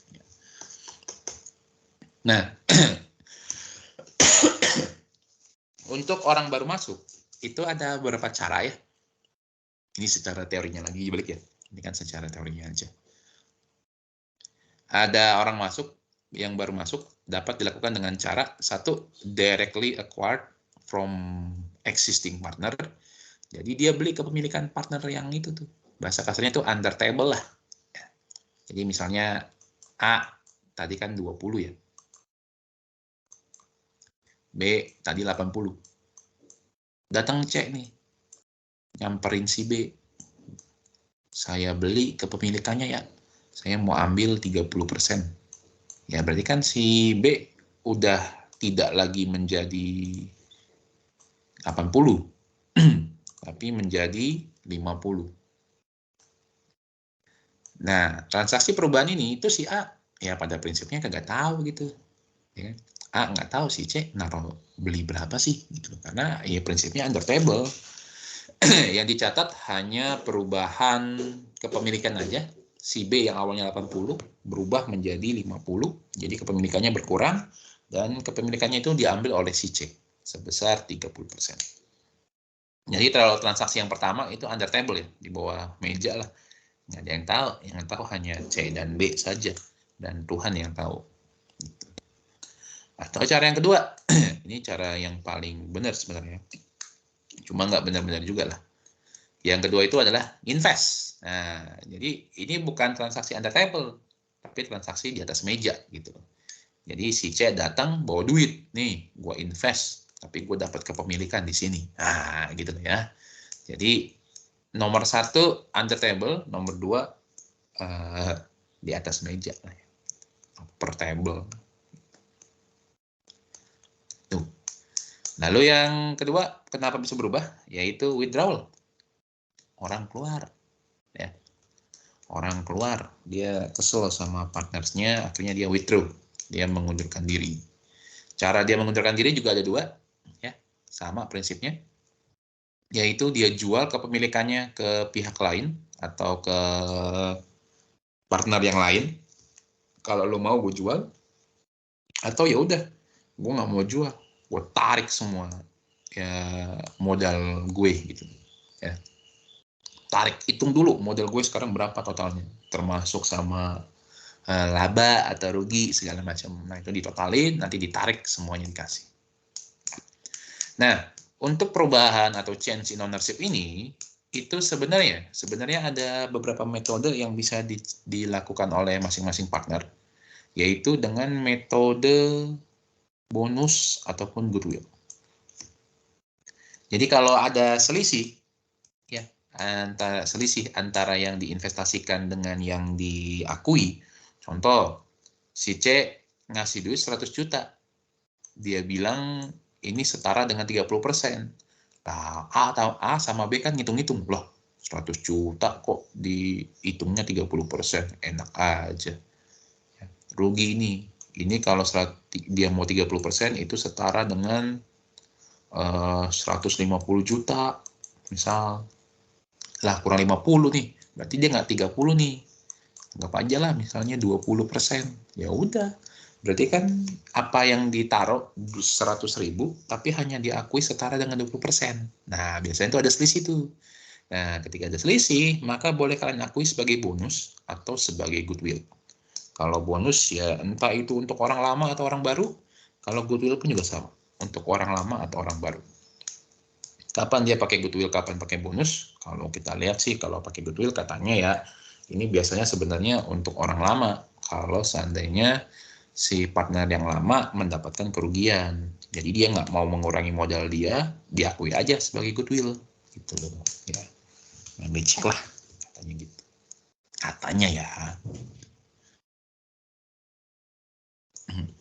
Nah, untuk orang baru masuk itu ada beberapa cara ya. Ini secara teorinya lagi balik ya. Ini kan secara teorinya aja. Ada orang masuk yang baru masuk dapat dilakukan dengan cara satu, directly acquired from existing partner. Jadi dia beli kepemilikan partner yang itu tuh. Bahasa kasarnya tuh under table lah. Jadi misalnya A tadi kan 20 ya. B tadi 80. Datang C nih. Nyamperin si B. Saya beli kepemilikannya ya. Saya mau ambil 30%. Ya berarti kan si B udah tidak lagi menjadi 80, tapi menjadi 50. Nah, transaksi perubahan ini itu si A ya pada prinsipnya kagak tahu gitu. Ya kan? A nggak tahu si C naruh beli berapa sih gitu. Karena ya prinsipnya under table. Yang dicatat hanya perubahan kepemilikan aja. Si B yang awalnya 80 berubah menjadi 50, jadi kepemilikannya berkurang dan kepemilikannya itu diambil oleh si C sebesar 30%. Jadi kalau transaksi yang pertama itu under table ya, di bawah meja lah. Nggak ada yang tahu hanya C dan B saja, dan Tuhan yang tahu. Atau cara yang kedua, ini cara yang paling benar sebenarnya, cuma nggak benar-benar juga lah. Yang kedua itu adalah invest. Nah, jadi ini bukan transaksi under table, tapi transaksi di atas meja gitu. Jadi si C datang bawa duit, nih gue invest, tapi gue dapat kepemilikan di sini. Nah, gitu ya. Jadi nomor 1 under table, nomor 2 di atas meja, per table. Tuh. Lalu yang kedua, kenapa bisa berubah? Yaitu withdrawal. Orang keluar, ya. Orang keluar, dia kesel sama partnersnya, akhirnya dia withdraw, dia mengundurkan diri. Cara dia mengundurkan diri juga ada dua, ya, sama prinsipnya, yaitu dia jual kepemilikannya ke pihak lain atau ke partner yang lain. Kalau lo mau gue jual, atau ya udah, gue nggak mau jual, gue tarik semua ya modal gue gitu, ya. Tarik, hitung dulu modal gue sekarang berapa totalnya, termasuk sama laba atau rugi segala macam. Nah, itu ditotalin, nanti ditarik, semuanya dikasih. Nah, untuk perubahan atau change in ownership ini, itu sebenarnya ada beberapa metode yang bisa dilakukan oleh masing-masing partner, yaitu dengan metode bonus ataupun goodwill. Jadi kalau ada selisih, ya, selisih antara yang diinvestasikan dengan yang diakui. Contoh, si C ngasih duit 100 juta. Dia bilang ini setara dengan 30%. Nah, A sama B kan ngitung-ngitung. Loh, 100 juta kok dihitungnya 30%. Enak aja. Rugi ini. Ini kalau dia mau 30%, itu setara dengan 150 juta. Misal. Lah, kurang 50 nih. Berarti dia nggak 30 nih. Anggap aja lah misalnya 20%. Ya udah. Berarti kan apa yang ditaruh 100.000 tapi hanya diakui setara dengan 20%. Nah, biasanya itu ada selisih tuh. Nah, ketika ada selisih, maka boleh kalian akui sebagai bonus atau sebagai goodwill. Kalau bonus ya entah itu untuk orang lama atau orang baru. Kalau goodwill pun juga sama, untuk orang lama atau orang baru. Kapan dia pakai goodwill, kapan pakai bonus? Kalau kita lihat sih, kalau pakai goodwill katanya ya, ini biasanya sebenarnya untuk orang lama. Kalau seandainya si partner yang lama mendapatkan kerugian, jadi dia nggak mau mengurangi modal dia, diakui aja sebagai goodwill, gitu loh. Ya, yang licik lah, katanya gitu. Katanya ya.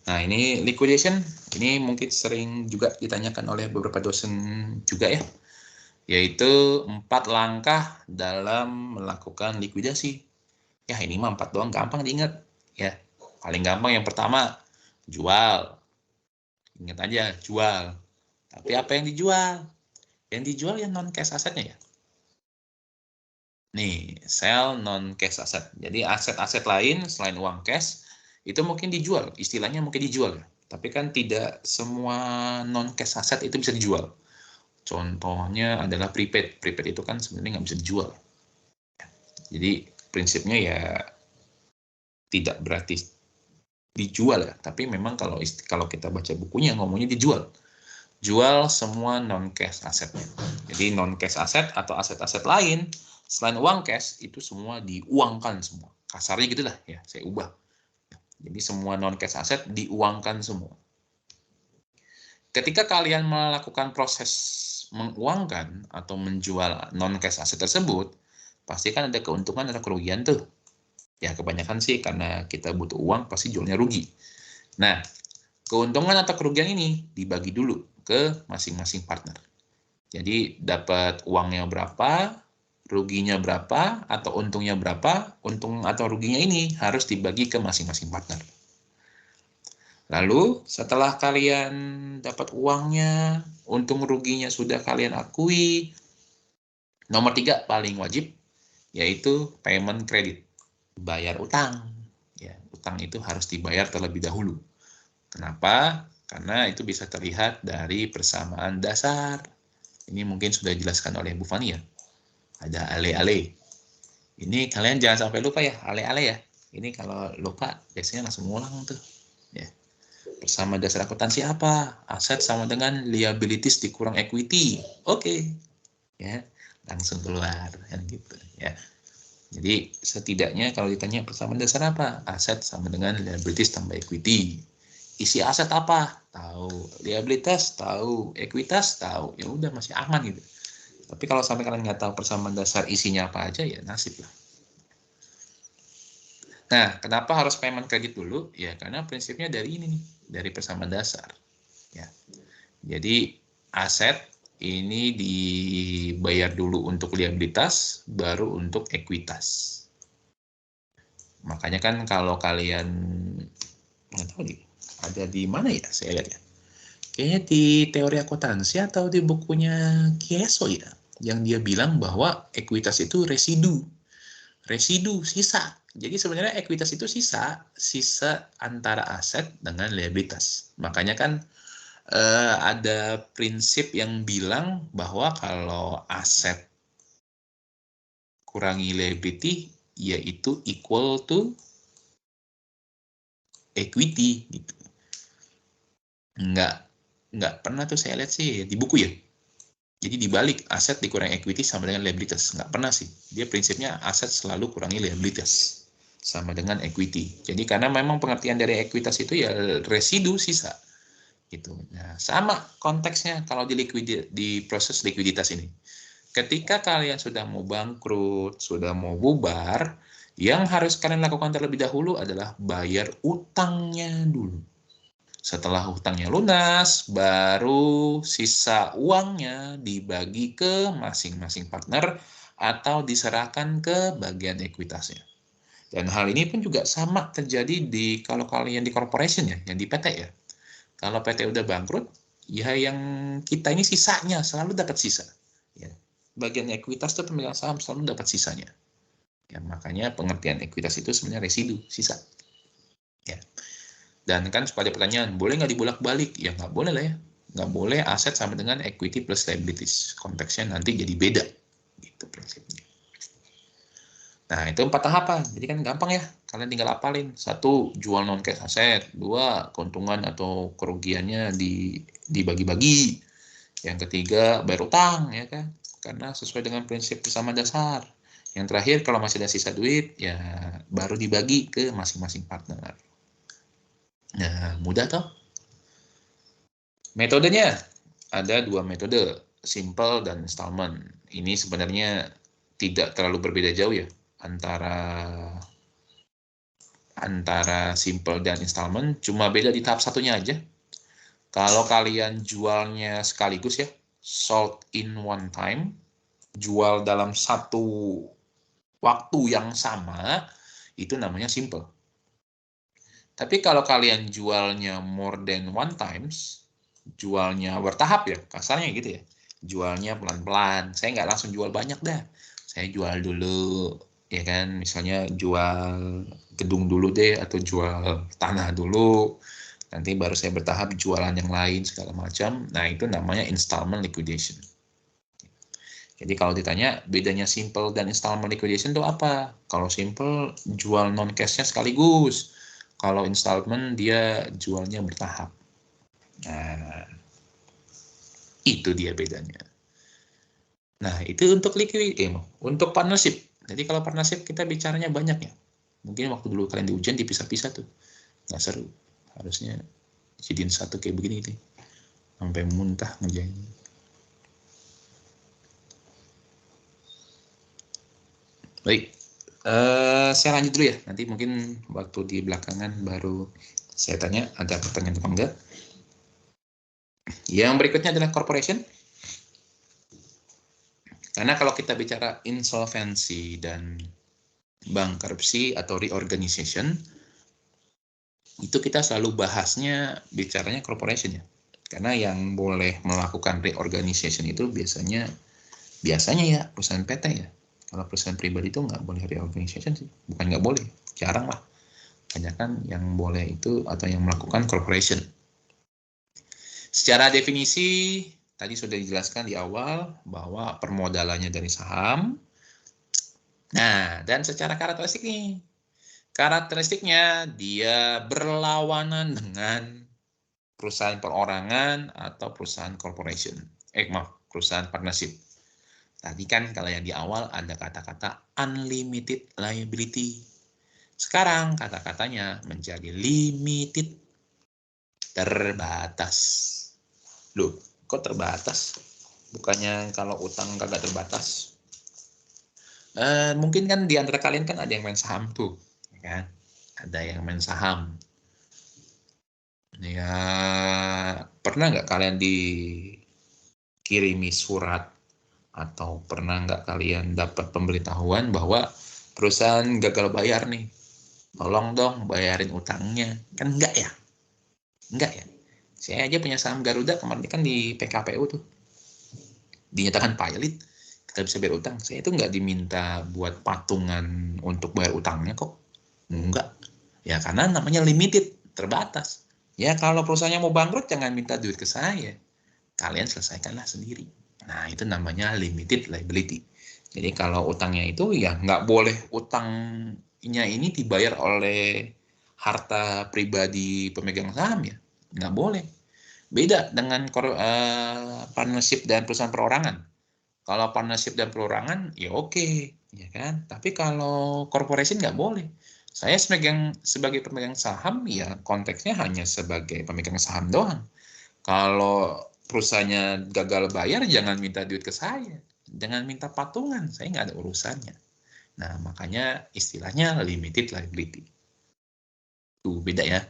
Nah, ini liquidation, ini mungkin sering juga ditanyakan oleh beberapa dosen juga ya, yaitu 4 langkah dalam melakukan likuidasi. Ya, ini mah 4 doang, gampang diingat. Ya, paling gampang yang pertama, jual. Ingat aja, jual. Tapi apa yang dijual? Yang dijual yang non-cash asetnya ya. Nih, sell non-cash aset. Jadi aset-aset lain selain uang cash, itu mungkin dijual. Istilahnya mungkin dijual. Tapi kan tidak semua non-cash aset itu bisa dijual. Contohnya adalah prepaid. Prepaid itu kan sebenarnya nggak bisa dijual. Jadi prinsipnya ya tidak berarti dijual ya. Tapi memang kalau kita baca bukunya ngomongnya dijual. Jual semua non-cash asetnya. Jadi non-cash aset atau aset-aset lain selain uang cash itu semua diuangkan semua. Kasarnya gitulah ya, saya ubah. Jadi semua non-cash aset diuangkan semua. Ketika kalian melakukan proses menguangkan atau menjual non-cash aset tersebut, pasti kan ada keuntungan atau kerugian tuh. Ya kebanyakan sih karena kita butuh uang pasti jualnya rugi. Nah, keuntungan atau kerugian ini dibagi dulu ke masing-masing partner. Jadi dapat uangnya berapa, ruginya berapa, atau untungnya berapa, untung atau ruginya ini harus dibagi ke masing-masing partner. Lalu setelah kalian dapat uangnya, untung ruginya sudah kalian akui, nomor 3 paling wajib, yaitu payment credit, bayar utang. Ya, utang itu harus dibayar terlebih dahulu. Kenapa? Karena itu bisa terlihat dari persamaan dasar. Ini mungkin sudah dijelaskan oleh Bu Fani ya. Ada ale-ale. Ini kalian jangan sampai lupa ya, ale-ale ya. Ini kalau lupa biasanya langsung ngulang tuh. Ya. Bersama dasar akuntansi apa? Aset sama dengan liabilities dikurang equity. Oke. Ya, langsung keluar kan gitu ya. Jadi setidaknya kalau ditanya persamaan dasar apa? Aset sama dengan liabilities tambah equity. Isi aset apa? Tahu. Liabilitas tahu, ekuitas tahu. Ya udah masih aman gitu. Tapi kalau sampai kalian nggak tahu persamaan dasar isinya apa aja ya nasib lah. Nah, kenapa harus payment kredit dulu? Ya, karena prinsipnya dari ini nih, dari persamaan dasar. Ya. Jadi, aset ini dibayar dulu untuk liabilitas, baru untuk ekuitas. Makanya kan kalau kalian, nggak tahu nih, ada di mana ya saya lihat ya. Kayaknya di teori akuntansi atau di bukunya Kieso ya, yang dia bilang bahwa ekuitas itu residu, sisa. Jadi sebenarnya ekuitas itu sisa antara aset dengan liabilitas. Makanya kan ada prinsip yang bilang bahwa kalau aset kurangi liability, yaitu equal to equity gitu. Nggak pernah tuh saya lihat sih di buku ya. Jadi dibalik, aset dikurangi equity sama dengan liabilitas. Nggak pernah sih. Dia prinsipnya aset selalu kurangi liabilitas sama dengan equity. Jadi karena memang pengertian dari ekuitas itu ya residu, sisa. Gitu. Nah, sama konteksnya kalau di proses likuiditas ini. Ketika kalian sudah mau bangkrut, sudah mau bubar, yang harus kalian lakukan terlebih dahulu adalah bayar utangnya dulu. Setelah hutangnya lunas, baru sisa uangnya dibagi ke masing-masing partner atau diserahkan ke bagian ekuitasnya. Dan hal ini pun juga sama terjadi kalau kalian di corporation ya, yang di PT ya. Kalau PT udah bangkrut, ya yang kita ini sisanya selalu dapat sisa. Ya. Bagian ekuitas itu pemegang saham selalu dapat sisanya. Ya, makanya pengertian ekuitas itu sebenarnya residu, sisa. Ya. Dan kan suka ada pertanyaan, boleh nggak dibulak-balik? Ya nggak boleh lah ya. Nggak boleh aset sama dengan equity plus liabilities. Konteksnya nanti jadi beda. Gitu prinsipnya. Nah, itu 4 tahapan. Jadi kan gampang ya. Kalian tinggal apalin. 1, jual non-cash aset. 2, keuntungan atau kerugiannya dibagi-bagi. Yang ketiga, bayar utang, ya kan? Karena sesuai dengan prinsip bersama dasar. Yang terakhir, kalau masih ada sisa duit, ya baru dibagi ke masing-masing partner. Nah, mudah toh? Metodenya ada 2 metode, simple dan installment. Ini sebenarnya tidak terlalu berbeda jauh ya antara simple dan installment, cuma beda di tahap satunya aja. Kalau kalian jualnya sekaligus ya, sold in one time, jual dalam satu waktu yang sama, itu namanya simple. Tapi kalau kalian jualnya more than one times, jualnya bertahap ya, kasarnya gitu ya. Jualnya pelan-pelan. Saya nggak langsung jual banyak dah. Saya jual dulu, ya kan. Misalnya jual gedung dulu deh, atau jual tanah dulu. Nanti baru saya bertahap jualan yang lain segala macam. Nah, itu namanya installment liquidation. Jadi kalau ditanya bedanya simple dan installment liquidation itu apa? Kalau simple jual non cashnya sekaligus. Kalau installment dia jualnya bertahap. Nah, itu dia bedanya. Nah, itu untuk untuk partnership. Jadi kalau partnership kita bicaranya banyak ya. Mungkin waktu dulu kalian di ujian dipisah-pisah tuh. Nggak seru. Harusnya jadiin satu kayak begini gitu. Sampai muntah ngerjain. Baik, saya lanjut dulu ya. Nanti mungkin waktu di belakangan baru saya tanya ada pertanyaan atau enggak. Yang berikutnya adalah corporation. Karena kalau kita bicara insolvensi dan bankruptcy atau reorganization, itu kita selalu bahasnya bicaranya corporation ya. Karena yang boleh melakukan reorganization itu biasanya ya perusahaan PT ya. Kalau perusahaan pribadi itu nggak boleh reorganization sih. Bukan nggak boleh, jarang lah. Banyak kan yang boleh itu atau yang melakukan corporation. Secara definisi, tadi sudah dijelaskan di awal bahwa permodalannya dari saham. Nah, dan secara karakteristik nih. Karakteristiknya dia berlawanan dengan perusahaan perorangan atau perusahaan corporation. Perusahaan partnership. Tadi kan kalau yang di awal ada kata-kata unlimited liability. Sekarang kata-katanya menjadi limited, terbatas. Loh, kok terbatas? Bukannya kalau utang kagak terbatas? Mungkin kan di antara kalian kan ada yang main saham tuh, kan? ada yang main saham. Ya, pernah nggak kalian dikirimi surat atau pernah nggak kalian dapat pemberitahuan bahwa perusahaan gagal bayar nih, tolong dong bayarin utangnya? Kan enggak ya? Enggak ya? Saya aja punya saham Garuda kemarin kan di PKPU tuh, dinyatakan pilot, kita bisa bayar utang. Saya itu nggak diminta buat patungan untuk bayar utangnya kok. Enggak. Ya karena namanya limited, terbatas. Ya kalau perusahaannya mau bangkrut jangan minta duit ke saya. Kalian selesaikanlah sendiri. Nah itu namanya limited liability. Jadi kalau utangnya itu ya nggak boleh utangnya ini dibayar oleh harta pribadi pemegang saham ya. Nggak boleh. Beda dengan partnership dan perusahaan perorangan. Kalau partnership dan perorangan, ya oke, ya kan. Tapi kalau corporation nggak boleh. Saya sebagai pemegang saham, ya konteksnya hanya sebagai pemegang saham doang. Kalau perusahaannya gagal bayar, jangan minta duit ke saya. Jangan minta patungan, saya nggak ada urusannya. Nah, makanya istilahnya limited liability. Tuh, beda ya.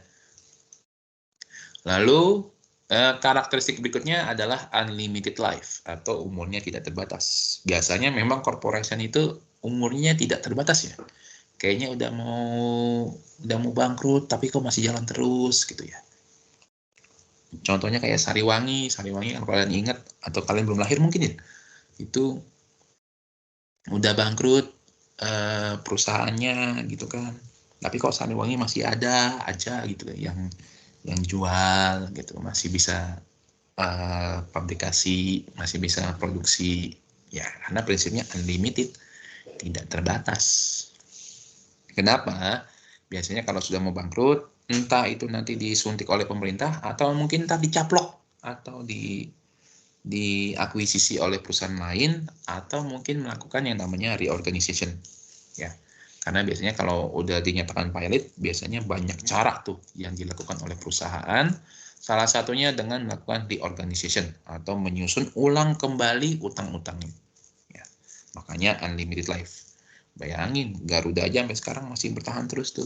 Lalu, karakteristik berikutnya adalah unlimited life atau umurnya tidak terbatas. Biasanya memang corporation itu umurnya tidak terbatas ya. Kayaknya udah mau bangkrut tapi kok masih jalan terus gitu ya. Contohnya kayak Sariwangi kan kalian ingat atau kalian belum lahir mungkin ya. Itu udah bangkrut perusahaannya gitu kan. Tapi kok Sariwangi masih ada aja gitu yang jual gitu, masih bisa pabrikasi, masih bisa produksi ya karena prinsipnya unlimited, tidak terbatas. Kenapa? Biasanya kalau sudah mau bangkrut, entah itu nanti disuntik oleh pemerintah atau mungkin entah dicaplok atau diakuisisi oleh perusahaan lain atau mungkin melakukan yang namanya reorganization ya. Karena biasanya kalau udah dinyatakan pilot, biasanya banyak cara tuh yang dilakukan oleh perusahaan. Salah satunya dengan melakukan reorganization atau menyusun ulang kembali utang-utangnya. Ya. Makanya unlimited life. Bayangin, Garuda aja sampai sekarang masih bertahan terus tuh.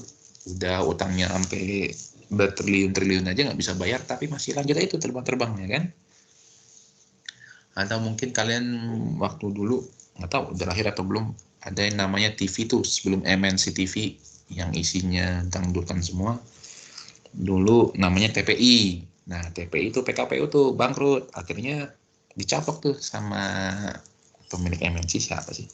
Udah utangnya sampai bertriliun-triliun aja nggak bisa bayar, tapi masih lanjut aja itu terbang-terbang ya kan. Atau mungkin kalian waktu dulu, nggak tahu udah lahir atau belum, ada yang namanya TV tuh sebelum MNC TV yang isinya dangdutan semua. Dulu namanya TPI. Nah, TPI itu PKPU tuh bangkrut. Akhirnya dicaplok tuh sama pemilik MNC siapa sih?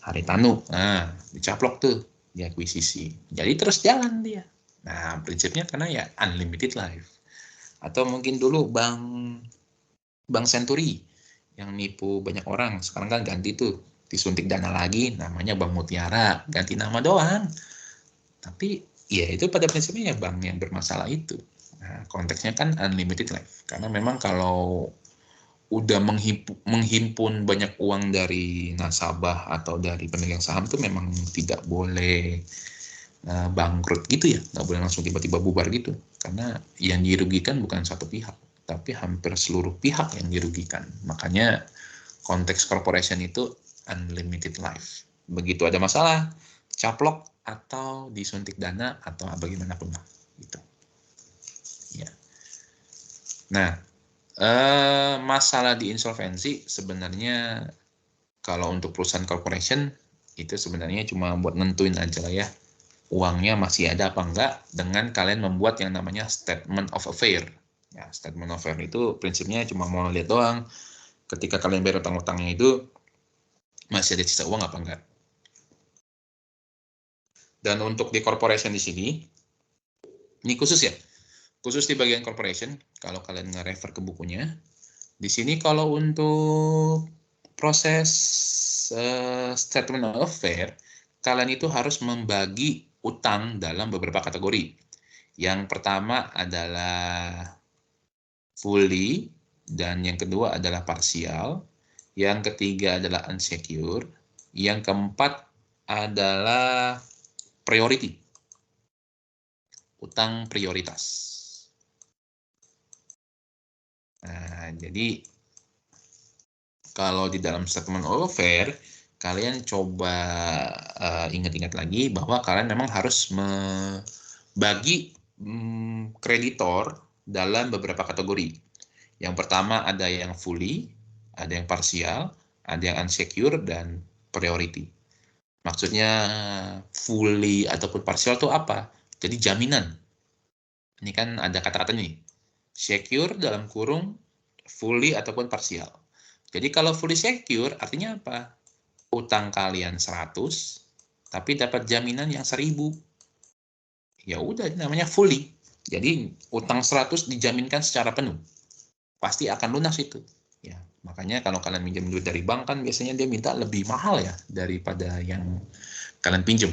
Haritanu. Nah, dicaplok tuh, diakuisisi. Jadi terus jalan dia. Nah, prinsipnya karena ya unlimited life. Atau mungkin dulu Bank Senturi yang nipu banyak orang, sekarang kan ganti tuh, disuntik dana lagi, namanya Bank Mutiara, ganti nama doang. Tapi ya itu pada prinsipnya ya bank yang bermasalah itu. Nah, konteksnya kan unlimited life. Karena memang kalau udah menghimpun banyak uang dari nasabah atau dari pemegang saham tuh memang tidak boleh bangkrut gitu ya, nggak boleh langsung tiba-tiba bubar gitu. Karena yang dirugikan bukan satu pihak, tapi hampir seluruh pihak yang dirugikan. Makanya konteks corporation itu unlimited life. Begitu ada masalah, caplok atau disuntik dana atau bagaimanapun lah gitu. Ya. Nah, masalah di insolvensi sebenarnya kalau untuk perusahaan corporation itu sebenarnya cuma buat nentuin aja lah ya, uangnya masih ada apa enggak dengan kalian membuat yang namanya statement of affair. Ya, statement of affair itu prinsipnya cuma mau lihat doang ketika kalian bayar utang-utangnya itu masih ada sisa uang apa enggak. Dan untuk di corporation di sini, ini khusus ya, khusus di bagian corporation, kalau kalian nge-refer ke bukunya, di sini kalau untuk proses statement of affair, kalian itu harus membagi utang dalam beberapa kategori. Yang pertama adalah fully, dan yang kedua adalah parsial, yang ketiga adalah unsecure, yang keempat adalah priority, utang prioritas. Nah, jadi kalau di dalam statement of affair kalian coba ingat-ingat lagi bahwa kalian memang harus membagi kreditor dalam beberapa kategori. Yang pertama ada yang fully, ada yang parsial, ada yang unsecure, dan priority. Maksudnya fully ataupun parsial itu apa? Jadi jaminan. Ini kan ada kata-kata nih. Secure dalam kurung, fully ataupun parsial. Jadi kalau fully secure artinya apa? Utang kalian 100, tapi dapat jaminan yang 1000. Ya udah, namanya fully. Jadi utang 100 dijaminkan secara penuh. Pasti akan lunas itu. Ya, makanya kalau kalian minjem duit dari bank kan biasanya dia minta lebih mahal ya daripada yang kalian pinjem.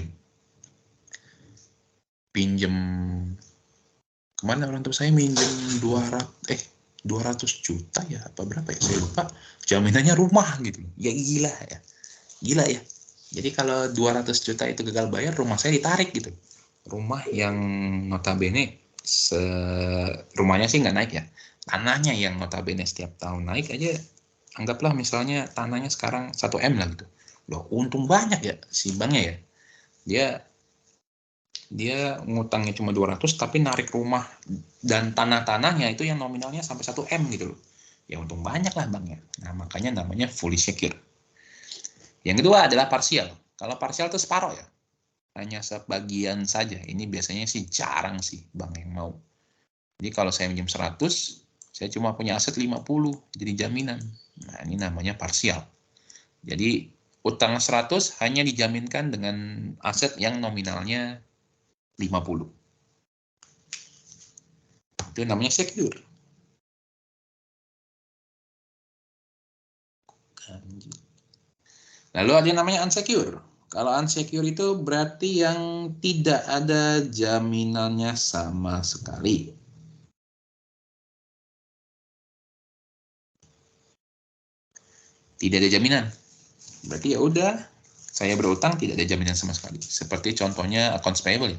Kemana orang tua saya minjem 200 juta ya, apa berapa ya, saya lupa. Jaminannya rumah gitu. Ya gila ya. Gila ya. Jadi kalau 200 juta itu gagal bayar, rumah saya ditarik gitu. Rumah yang notabene rumahnya sih nggak naik ya. Tanahnya yang notabene setiap tahun naik aja, anggaplah misalnya tanahnya sekarang 1 M lah gitu. Loh, untung banyak ya si banknya ya. Dia ngutangnya cuma 200 tapi narik rumah dan tanah-tanahnya itu yang nominalnya sampai 1 M gitu loh. Ya untung banyak lah banknya. Nah, makanya namanya fully secure. Yang kedua adalah parsial. Kalau parsial itu separuh ya. Hanya sebagian saja. Ini biasanya sih jarang sih bank yang mau. Jadi kalau saya minjem 100, saya cuma punya aset 50 jadi jaminan. Nah, ini namanya parsial. Jadi utang 100 hanya dijaminkan dengan aset yang nominalnya 50. Itu namanya secure. Lalu ada yang namanya unsecure. Kalau unsecure itu berarti yang tidak ada jaminannya sama sekali. Tidak ada jaminan. Berarti ya udah, saya berutang tidak ada jaminan sama sekali. Seperti contohnya accounts payable.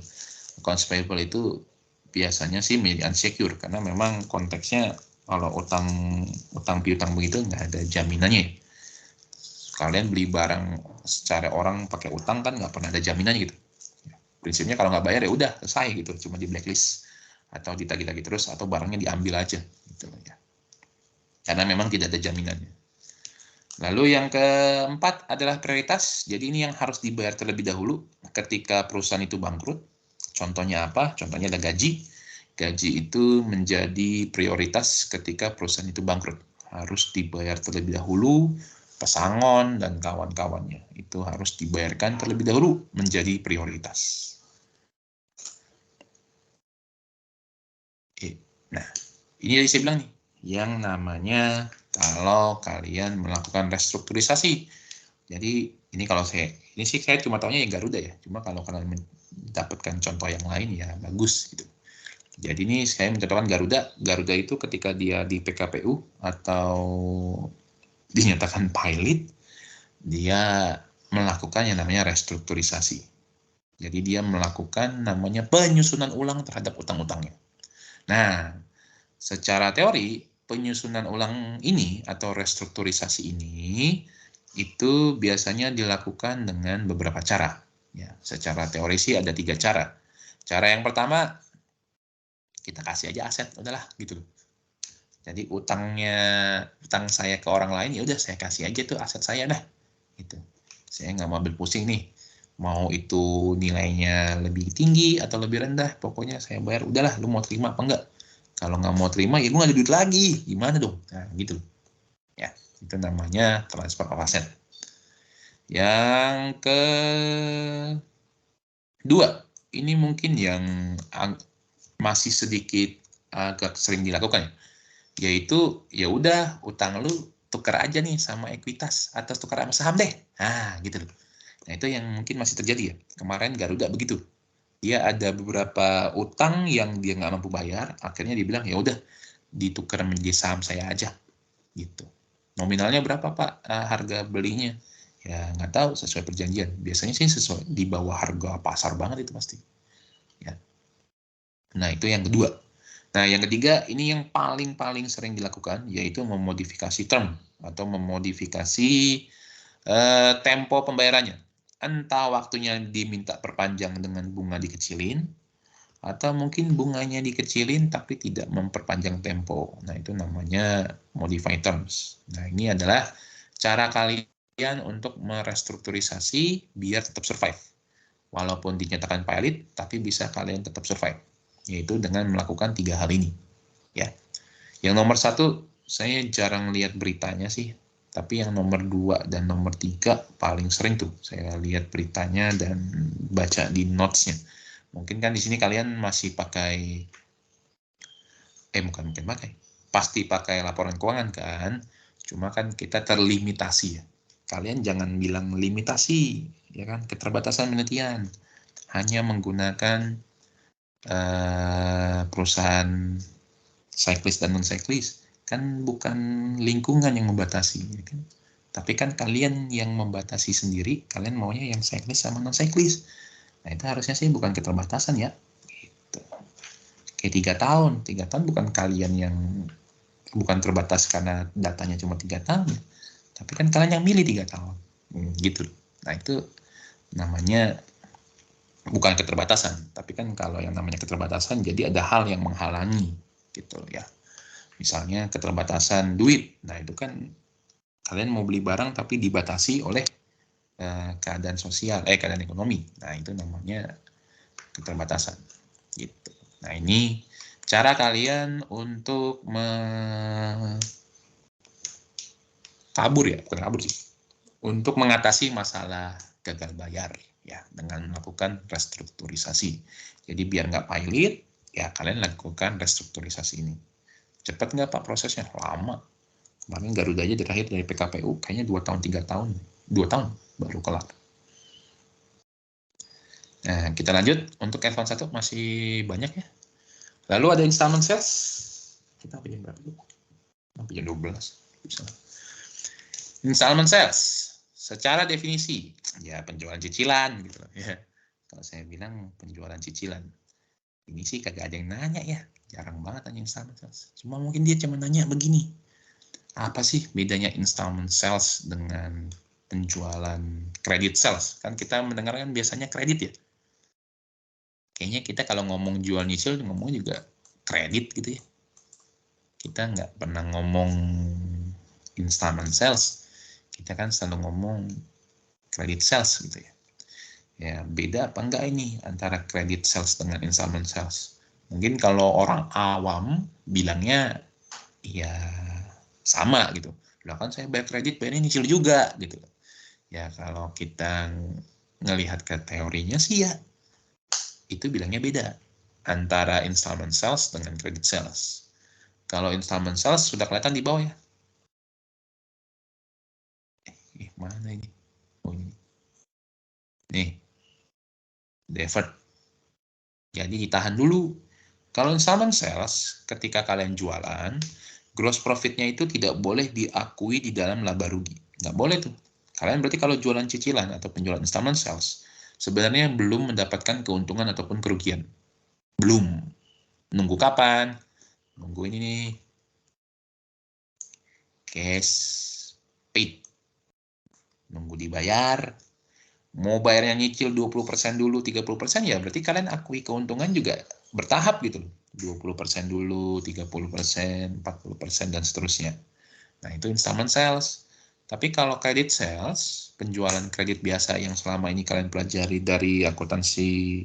Accounts payable itu biasanya sih milik unsecure karena memang konteksnya kalau utang piutang begitu nggak ada jaminannya. Kalian beli barang secara orang pakai utang kan nggak pernah ada jaminannya gitu. Prinsipnya kalau nggak bayar ya udah selesai gitu, cuma di blacklist atau ditagih-tagih terus atau barangnya diambil aja gitu ya. Karena memang tidak ada jaminannya. Lalu yang keempat adalah prioritas. Jadi ini yang harus dibayar terlebih dahulu ketika perusahaan itu bangkrut. Contohnya apa? Contohnya ada gaji. Gaji itu menjadi prioritas ketika perusahaan itu bangkrut. Harus dibayar terlebih dahulu, pesangon dan kawan-kawannya. Itu harus dibayarkan terlebih dahulu menjadi prioritas. Nah, ini yang saya bilang nih, yang namanya kalau kalian melakukan restrukturisasi. Jadi ini kalau ini sih saya cuma tahunya yang Garuda ya. Cuma kalau kalian mendapatkan contoh yang lain ya bagus gitu. Jadi ini saya mencontohkan Garuda. Garuda itu ketika dia di PKPU atau dinyatakan pilot, dia melakukan yang namanya restrukturisasi. Jadi dia melakukan namanya penyusunan ulang terhadap utang-utangnya. Nah, secara teori, penyusunan ulang ini atau restrukturisasi ini itu biasanya dilakukan dengan beberapa cara. Ya, secara teori sih ada 3 cara. Cara yang pertama, kita kasih aja aset, udahlah gitu. Jadi utang saya ke orang lain, ya udah saya kasih aja tuh aset saya dah. Gitu. Saya nggak mau ambil pusing nih. Mau itu nilainya lebih tinggi atau lebih rendah, pokoknya saya bayar, udahlah lu mau terima apa enggak. Kalau nggak mau terima, ya gue nggak ada duit lagi. Gimana dong? Nah, gitu. Ya, itu namanya transfer of asset. Yang kedua, ini mungkin yang masih sedikit agak sering dilakukan, yaitu ya udah utang lu tukar aja nih sama ekuitas atau tukar sama saham deh. Nah, gitu loh. Nah, itu yang mungkin masih terjadi ya. Kemarin Garuda begitu. Dia ada beberapa utang yang dia nggak mampu bayar, akhirnya dibilang ya udah ditukar menjadi saham saya aja gitu. Nominalnya berapa Pak harga belinya? Ya nggak tahu, sesuai perjanjian. Biasanya sih sesuai di bawah harga pasar banget itu pasti. Ya. Nah itu yang kedua. Nah yang ketiga ini yang paling sering dilakukan yaitu memodifikasi term atau memodifikasi tempo pembayarannya. Entah waktunya diminta perpanjang dengan bunga dikecilin, atau mungkin bunganya dikecilin tapi tidak memperpanjang tempo. Nah, itu namanya modify terms. Nah, ini adalah cara kalian untuk merestrukturisasi biar tetap survive. Walaupun dinyatakan pilot, tapi bisa kalian tetap survive. Yaitu dengan melakukan 3 hal ini. Ya. Yang nomor 1, saya jarang lihat beritanya sih. Tapi yang nomor 2 dan nomor 3 paling sering tuh saya lihat beritanya dan baca di notes-nya. Mungkin kan di sini kalian masih pakai, bukan mungkin pakai, pasti pakai laporan keuangan kan, cuma kan kita terlimitasi ya. Kalian jangan bilang limitasi, ya kan, keterbatasan penelitian. Hanya menggunakan perusahaan cyclist dan non-cyclist, kan bukan lingkungan yang membatasi, ya kan? Tapi kan kalian yang membatasi sendiri, kalian maunya yang cyclist sama non-cyclist. Nah, itu harusnya sih bukan keterbatasan ya. Gitu. Kayak 3 tahun bukan kalian yang bukan terbatas karena datanya cuma 3 tahun ya. Tapi kan kalian yang milih 3 tahun. Gitu. Nah, itu namanya bukan keterbatasan. Tapi kan kalau yang namanya keterbatasan jadi ada hal yang menghalangi gitu ya. Misalnya keterbatasan duit. Nah, itu kan kalian mau beli barang tapi dibatasi oleh keadaan sosial, keadaan ekonomi. Nah, itu namanya keterbatasan. Gitu. Nah, ini cara kalian untuk untuk mengatasi masalah gagal bayar ya dengan melakukan restrukturisasi. Jadi biar nggak pilot, ya kalian lakukan restrukturisasi ini. Cepat nggak Pak prosesnya? Lama. Kemarin Garuda aja terakhir dari PKPU kayaknya 2 tahun, 3 tahun. 2 tahun baru kelar. Nah, kita lanjut. Untuk advance 1 masih banyak ya. Lalu ada installment sales. Kita sampai jam berapa dulu? Sampai jam 12. Bisa. Installment sales. Secara definisi, ya penjualan cicilan gitu ya. Kalau saya bilang penjualan cicilan. Ini sih kagak ada yang nanya ya. Jarang banget nanya installment sales. Cuma mungkin dia cuma nanya begini. Apa sih bedanya installment sales dengan penjualan credit sales? Kan kita mendengarkan biasanya kredit ya. Kayaknya kita kalau ngomong jual nyicil ngomong juga kredit gitu ya. Kita nggak pernah ngomong installment sales. Kita kan selalu ngomong credit sales gitu ya. Ya, beda apa enggak ini antara credit sales dengan installment sales? Mungkin kalau orang awam bilangnya ya sama gitu. Lah kan saya bayar kredit, bayarnya nyicil juga gitu. Ya kalau kita ngelihat ke teorinya sih ya itu bilangnya beda antara installment sales dengan credit sales. Kalau installment sales sudah kelihatan di bawah ya. Mana ini? Oh ini. Nih. Deferred. Jadi ditahan dulu. Kalau installment sales, ketika kalian jualan, gross profit-nya itu tidak boleh diakui di dalam laba rugi. Nggak boleh tuh. Kalian berarti kalau jualan cicilan atau penjualan installment sales, sebenarnya belum mendapatkan keuntungan ataupun kerugian. Belum. Nunggu kapan? Nunggu ini nih. Cash paid. Nunggu dibayar. Mau bayarnya nyicil 20% dulu, 30% ya berarti kalian akui keuntungan juga bertahap gitu loh. 20% dulu, 30%, 40% dan seterusnya. Nah, itu installment sales. Tapi kalau credit sales, penjualan kredit biasa yang selama ini kalian pelajari dari akuntansi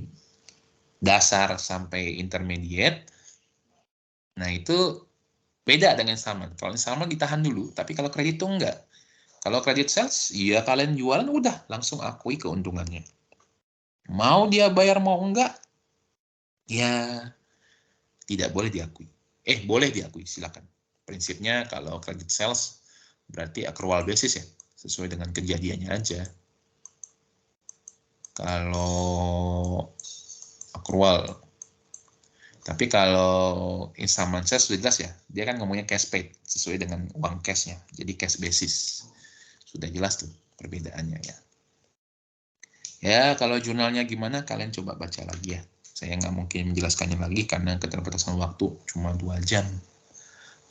dasar sampai intermediate, nah itu beda dengan installment. Kalau installment ditahan dulu, tapi kalau kredit itu enggak. Kalau credit sales, ya kalian jualan udah langsung akui keuntungannya. Mau dia bayar mau enggak, ya tidak boleh diakui. Boleh diakui, silakan. Prinsipnya kalau credit sales berarti accrual basis ya, sesuai dengan kejadiannya aja. Kalau accrual. Tapi kalau installment sales sudah jelas ya, dia kan ngomongnya cash paid, sesuai dengan uang cashnya. Jadi cash basis. Sudah jelas tuh perbedaannya ya. Ya, kalau jurnalnya gimana, kalian coba baca lagi ya. Saya nggak mungkin menjelaskannya lagi karena keterbatasan waktu cuma 2 jam.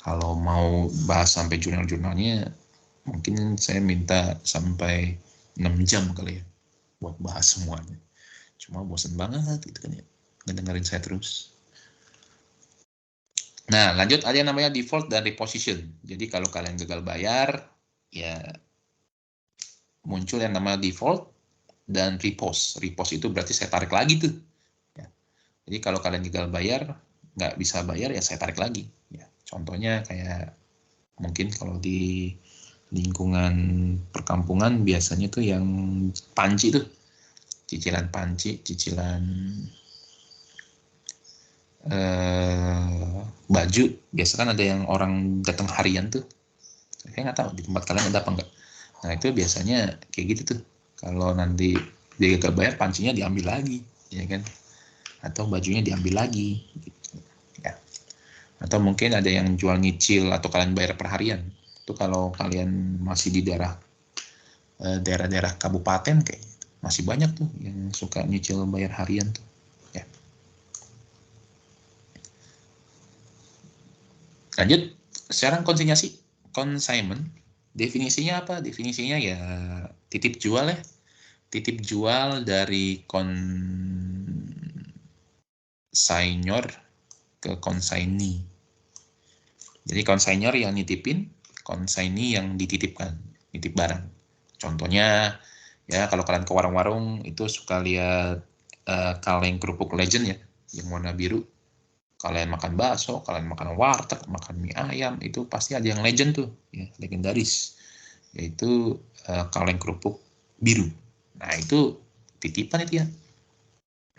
Kalau mau bahas sampai jurnal-jurnalnya, Mungkin saya minta sampai 6 jam kali ya buat bahas semuanya. Cuma bosan banget gitu kan ya, ngedengerin saya terus. Nah, lanjut ada yang namanya default dan reposition. Jadi kalau kalian gagal bayar, ya muncul yang namanya default dan repost. Repost itu berarti saya tarik lagi tuh. Ya. Jadi kalau kalian gagal bayar, nggak bisa bayar ya saya tarik lagi. Ya. Contohnya kayak mungkin kalau di lingkungan perkampungan biasanya tuh yang panci tuh, cicilan panci, cicilan baju, biasa kan ada yang orang datang harian tuh, saya nggak tahu di tempat kalian ada apa enggak. Nah itu biasanya kayak gitu tuh, kalau nanti dia gagal bayar, pancinya diambil lagi, ya kan, atau bajunya diambil lagi, gitu. Ya. Atau mungkin ada yang jual nyicil atau kalian bayar per harian. Itu kalau kalian masih di daerah-daerah kabupaten kayak gitu, masih banyak tuh yang suka nyicil bayar harian tuh. Ya. Lanjut, sekarang konsinyasi, consignment, definisinya apa? Definisinya ya titip jual ya, titip jual dari konsignor ke consignee. Jadi consignor yang nitipin, consignee yang dititipkan, nitip barang. Contohnya ya kalau kalian ke warung-warung itu suka lihat kaleng kerupuk legend ya, yang warna biru. Kalian makan bakso, kalian makan warteg, makan mie ayam, itu pasti ada yang legend tuh, ya, legendaris, yaitu kaleng kerupuk biru. Nah itu titipan itu ya,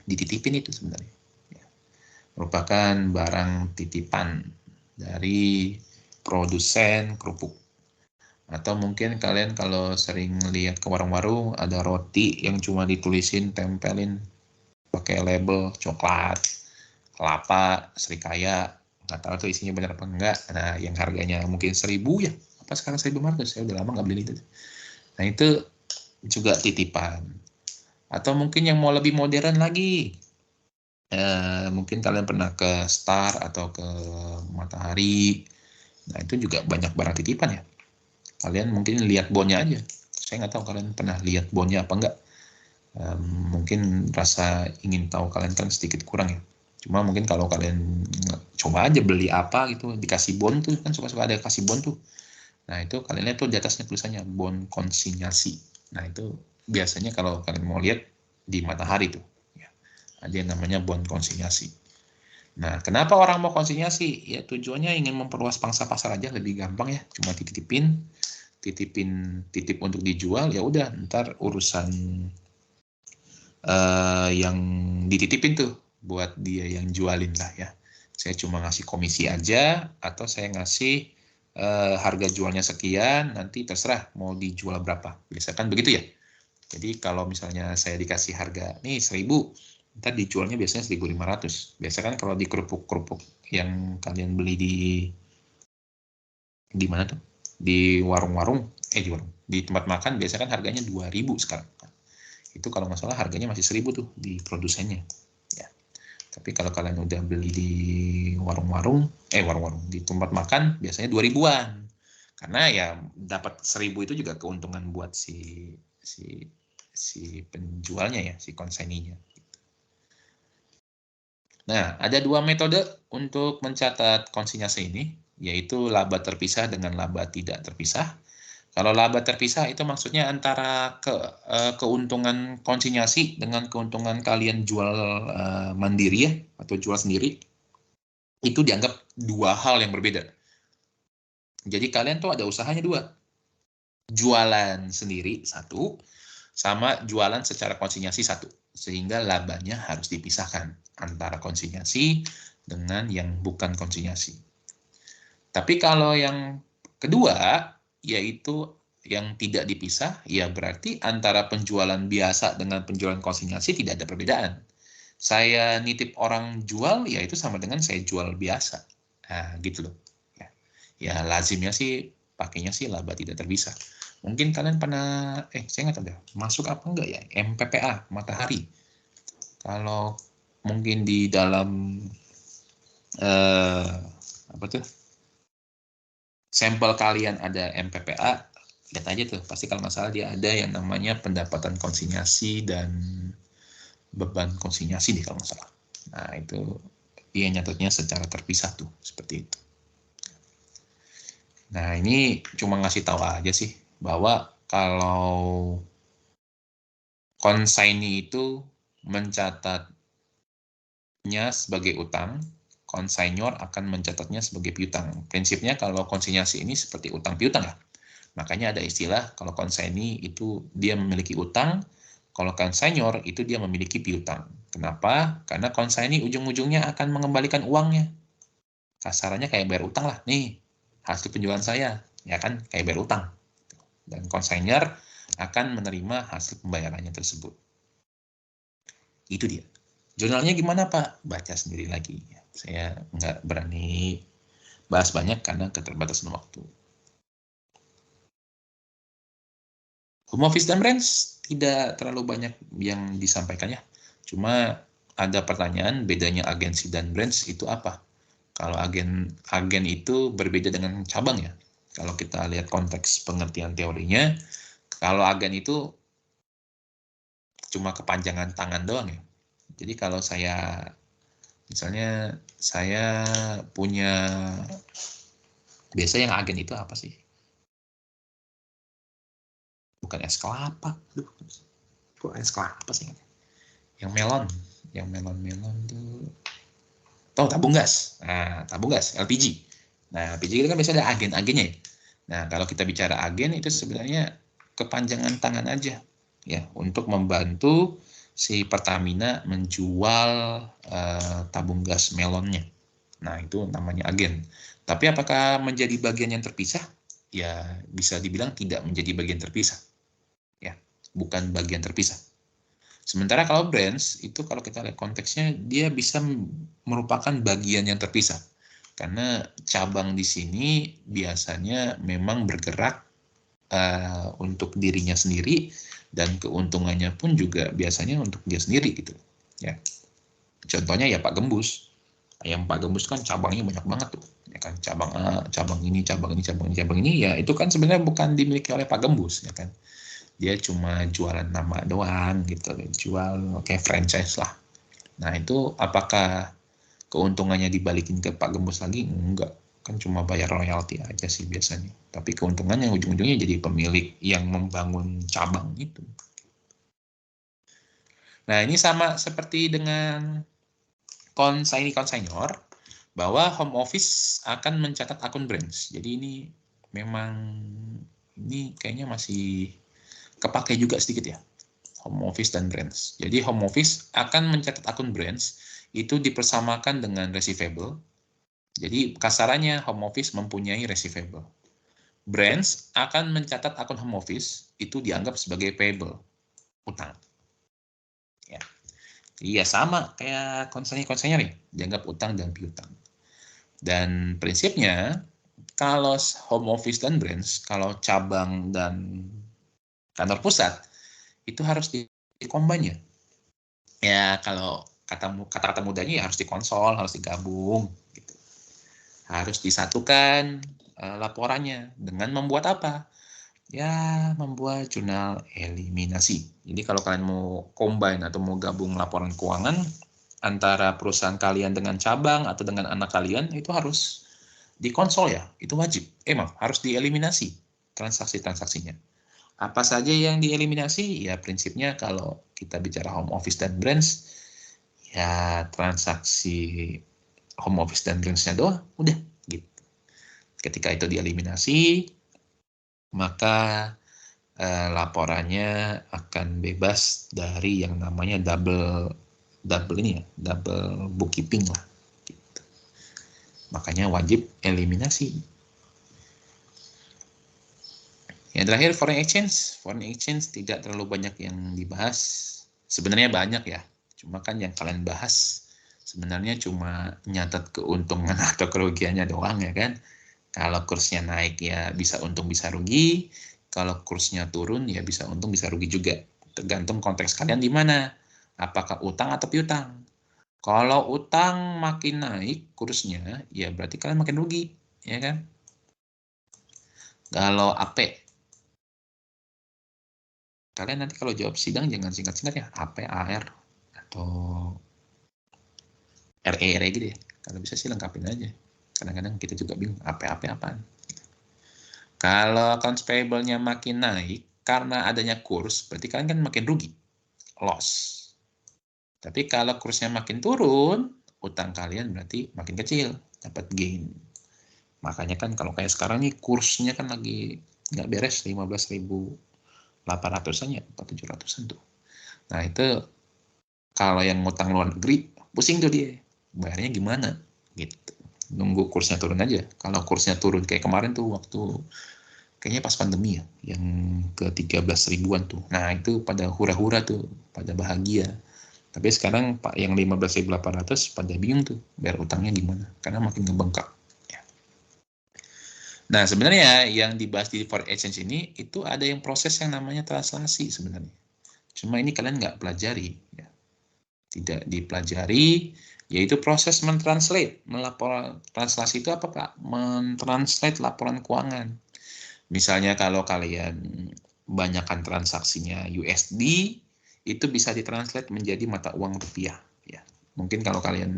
dititipin itu sebenarnya. Ya. Merupakan barang titipan dari produsen kerupuk. Atau mungkin kalian kalau sering lihat ke warung-warung ada roti yang cuma ditulisin, tempelin pakai label coklat, kelapa, serikaya, nggak tahu tuh isinya benar apa enggak. Nah, yang harganya mungkin 1.000 ya, apa sekarang 1.500, saya udah lama nggak beli itu. Nah, itu juga titipan. Atau mungkin yang mau lebih modern lagi, mungkin kalian pernah ke Star atau ke Matahari. Nah, itu juga banyak barang titipan ya. Kalian mungkin lihat bonnya aja. Saya nggak tahu kalian pernah lihat bonnya apa enggak. Mungkin rasa ingin tahu kalian kan sedikit kurang ya. Cuma mungkin kalau kalian coba aja beli apa gitu, dikasih bon tuh, kan suka-suka ada kasih bon tuh. Nah itu kalian lihat tuh di atasnya tulisannya bon konsinyasi. Nah itu biasanya kalau kalian mau lihat di Matahari tuh, ya, ada yang namanya bon konsinyasi. Nah kenapa orang mau konsinyasi? Ya tujuannya ingin memperluas pangsa pasar aja, lebih gampang ya. Cuma titip untuk dijual, ya udah ntar urusan yang dititipin tuh buat dia yang jualin lah ya. Saya cuma ngasih komisi aja, atau saya ngasih harga jualnya sekian, nanti terserah mau dijual berapa. Biasa kan begitu ya. Jadi kalau misalnya saya dikasih harga nih 1.000, ntar dijualnya biasanya 1.500. Biasa kan kalau di kerupuk-kerupuk yang kalian beli di mana tuh? Di warung-warung, di tempat makan biasa kan harganya 2.000 sekarang. Itu kalau nggak salah harganya masih 1.000 tuh di produsennya. Ya. Tapi kalau kalian udah beli di warung-warung di tempat makan biasanya 2.000-an. Karena ya dapat 1.000 itu juga keuntungan buat si penjualnya ya, si konseninya. Nah, ada dua metode untuk mencatat konsinyasi ini, yaitu laba terpisah dengan laba tidak terpisah. Kalau laba terpisah itu maksudnya antara keuntungan konsinyasi dengan keuntungan kalian jual mandiri ya, atau jual sendiri, itu dianggap dua hal yang berbeda. Jadi kalian tuh ada usahanya dua. Jualan sendiri satu, sama jualan secara konsinyasi satu. Sehingga labanya harus dipisahkan antara konsinyasi dengan yang bukan konsinyasi. Tapi kalau yang kedua, yaitu yang tidak dipisah, ya berarti antara penjualan biasa dengan penjualan konsinyasi tidak ada perbedaan. Saya nitip orang jual, ya itu sama dengan saya jual biasa. Nah, gitu loh. Ya lazimnya sih, pakainya sih laba tidak terpisah. Mungkin kalian pernah, saya nggak tahu deh, masuk apa enggak ya, MPPA, Matahari. Kalau mungkin di dalam, apa tuh, sampel kalian ada MPPA, Lihat aja tuh, pasti kalau nggak salah dia ada yang namanya pendapatan konsinyasi dan beban konsinyasi deh kalau nggak salah. Nah itu dia nyatetnya secara terpisah tuh, seperti itu. Nah ini cuma ngasih tahu aja sih, bahwa kalau konsaini itu mencatatnya sebagai utang, konsinyur akan mencatatnya sebagai piutang. Prinsipnya kalau konsinyasi ini seperti utang piutang ya. Makanya ada istilah kalau konsaini itu dia memiliki utang, kalau konsinyur itu dia memiliki piutang. Kenapa? Karena konsaini ujung-ujungnya akan mengembalikan uangnya. Kasarannya kayak bayar utang lah. Nih, hasil penjualan saya, ya kan kayak bayar utang. Dan konsinyur akan menerima hasil pembayarannya tersebut. Itu dia. Jurnalnya gimana Pak? Baca sendiri lagi. Saya nggak berani bahas banyak karena keterbatasan waktu. Home office dan branch tidak terlalu banyak yang disampaikan ya. Cuma ada pertanyaan bedanya agensi dan branch itu apa? Kalau agen itu berbeda dengan cabang ya. Kalau kita lihat konteks pengertian teorinya, kalau agen itu cuma kepanjangan tangan doang ya. Jadi kalau saya misalnya saya punya, biasa yang agen itu apa sih? Bukan es kelapa. Aduh, kok es kelapa sih? Yang melon. Yang melon-melon tuh. Oh, tabung gas. Nah, tabung gas, LPG. Nah, LPG itu kan biasanya ada agen-agennya ya. Nah, kalau kita bicara agen itu sebenarnya kepanjangan tangan aja ya untuk membantu si Pertamina menjual tabung gas melonnya. Nah, itu namanya agen. Tapi apakah menjadi bagian yang terpisah? Ya, bisa dibilang tidak menjadi bagian terpisah. Ya, bukan bagian terpisah. Sementara kalau branch, itu kalau kita lihat konteksnya, dia bisa merupakan bagian yang terpisah. Karena cabang di sini biasanya memang bergerak untuk dirinya sendiri, dan keuntungannya pun juga biasanya untuk dia sendiri gitu. Ya. Contohnya ya Pak Gembus. Yang Pak Gembus kan cabangnya banyak banget tuh. Ya kan, cabang A, cabang ini, cabang ini, cabang ini, cabang ini, ya itu kan sebenarnya bukan dimiliki oleh Pak Gembus, ya kan. Dia cuma jualan nama doang gitu, jual kayak franchise lah. Nah itu apakah keuntungannya dibalikin ke Pak Gembus lagi? Enggak, kan cuma bayar royalti aja sih biasanya. Tapi keuntungannya ujung-ujungnya jadi pemilik yang membangun cabang itu. Nah ini sama seperti dengan konsinyur, bahwa home office akan mencatat akun branch. Jadi ini memang ini kayaknya masih kepake juga sedikit ya, home office dan branch. Jadi home office akan mencatat akun branch itu dipersamakan dengan receivable. Jadi kasarannya home office mempunyai receivable. Branch akan mencatat akun home office itu dianggap sebagai payable, utang. Ya. Iya sama kayak konsinyur ya, dianggap utang dan piutang. Dan prinsipnya kalau home office dan branch, kalau cabang dan kantor pusat itu harus di-combine ya. Ya kalau kata-kata mudanya ya harus dikonsol, harus digabung gitu. Harus disatukan laporannya dengan membuat apa? Ya membuat jurnal eliminasi. Jadi kalau kalian mau combine atau mau gabung laporan keuangan antara perusahaan kalian dengan cabang atau dengan anak kalian, itu harus dikonsol ya, itu wajib. Emang harus dieliminasi transaksi-transaksinya. Apa saja yang dieliminasi? Ya prinsipnya kalau kita bicara home office dan branch, ya transaksi home office dan branch-nya doang, udah gitu. Ketika itu dieliminasi, maka laporannya akan bebas dari yang namanya double ini ya, double bookkeeping lah. Gitu. Makanya wajib eliminasi. Yang terakhir foreign exchange tidak terlalu banyak yang dibahas. Sebenarnya banyak ya, cuma kan yang kalian bahas sebenarnya cuma nyatat keuntungan atau kerugiannya doang ya kan. Kalau kursnya naik ya bisa untung bisa rugi, kalau kursnya turun ya bisa untung bisa rugi juga. Tergantung konteks kalian di mana. Apakah utang atau piutang. Kalau utang makin naik kursnya, ya berarti kalian makin rugi, ya kan? Kalau AP Kalian nanti kalau jawab sidang jangan singkat-singkat ya, AP, AR, atau RE gitu ya. Kalau bisa sih lengkapin aja. Kadang-kadang kita juga bingung, AP apaan. Kalau accounts payable-nya makin naik, karena adanya kurs, berarti kalian kan makin rugi, loss. Tapi kalau kursnya makin turun, utang kalian berarti makin kecil, dapat gain. Makanya kan kalau kayak sekarang nih, kursnya kan lagi nggak beres, 15.800-an ya, 4.700-an tuh. Nah itu, kalau yang ngutang luar negeri, pusing tuh dia, bayarnya gimana, gitu. Nunggu kursnya turun aja. Kalau kursnya turun kayak kemarin tuh, waktu kayaknya pas pandemi ya, yang ke 13 ribuan tuh. Nah itu pada hura-hura tuh, pada bahagia. Tapi sekarang Pak yang 15.800 pada bingung tuh, bayar utangnya gimana, karena makin ngebengkak. Ya. Nah sebenarnya yang dibahas di foreign exchange ini, itu ada yang proses yang namanya translasi sebenarnya. Cuma ini kalian nggak pelajari. Ya. Tidak dipelajari, yaitu proses mentranslate. Translasi itu apa Pak? Mentranslate laporan keuangan. Misalnya kalau kalian banyakkan transaksinya USD, itu bisa ditranslate menjadi mata uang rupiah. Ya. Mungkin kalau kalian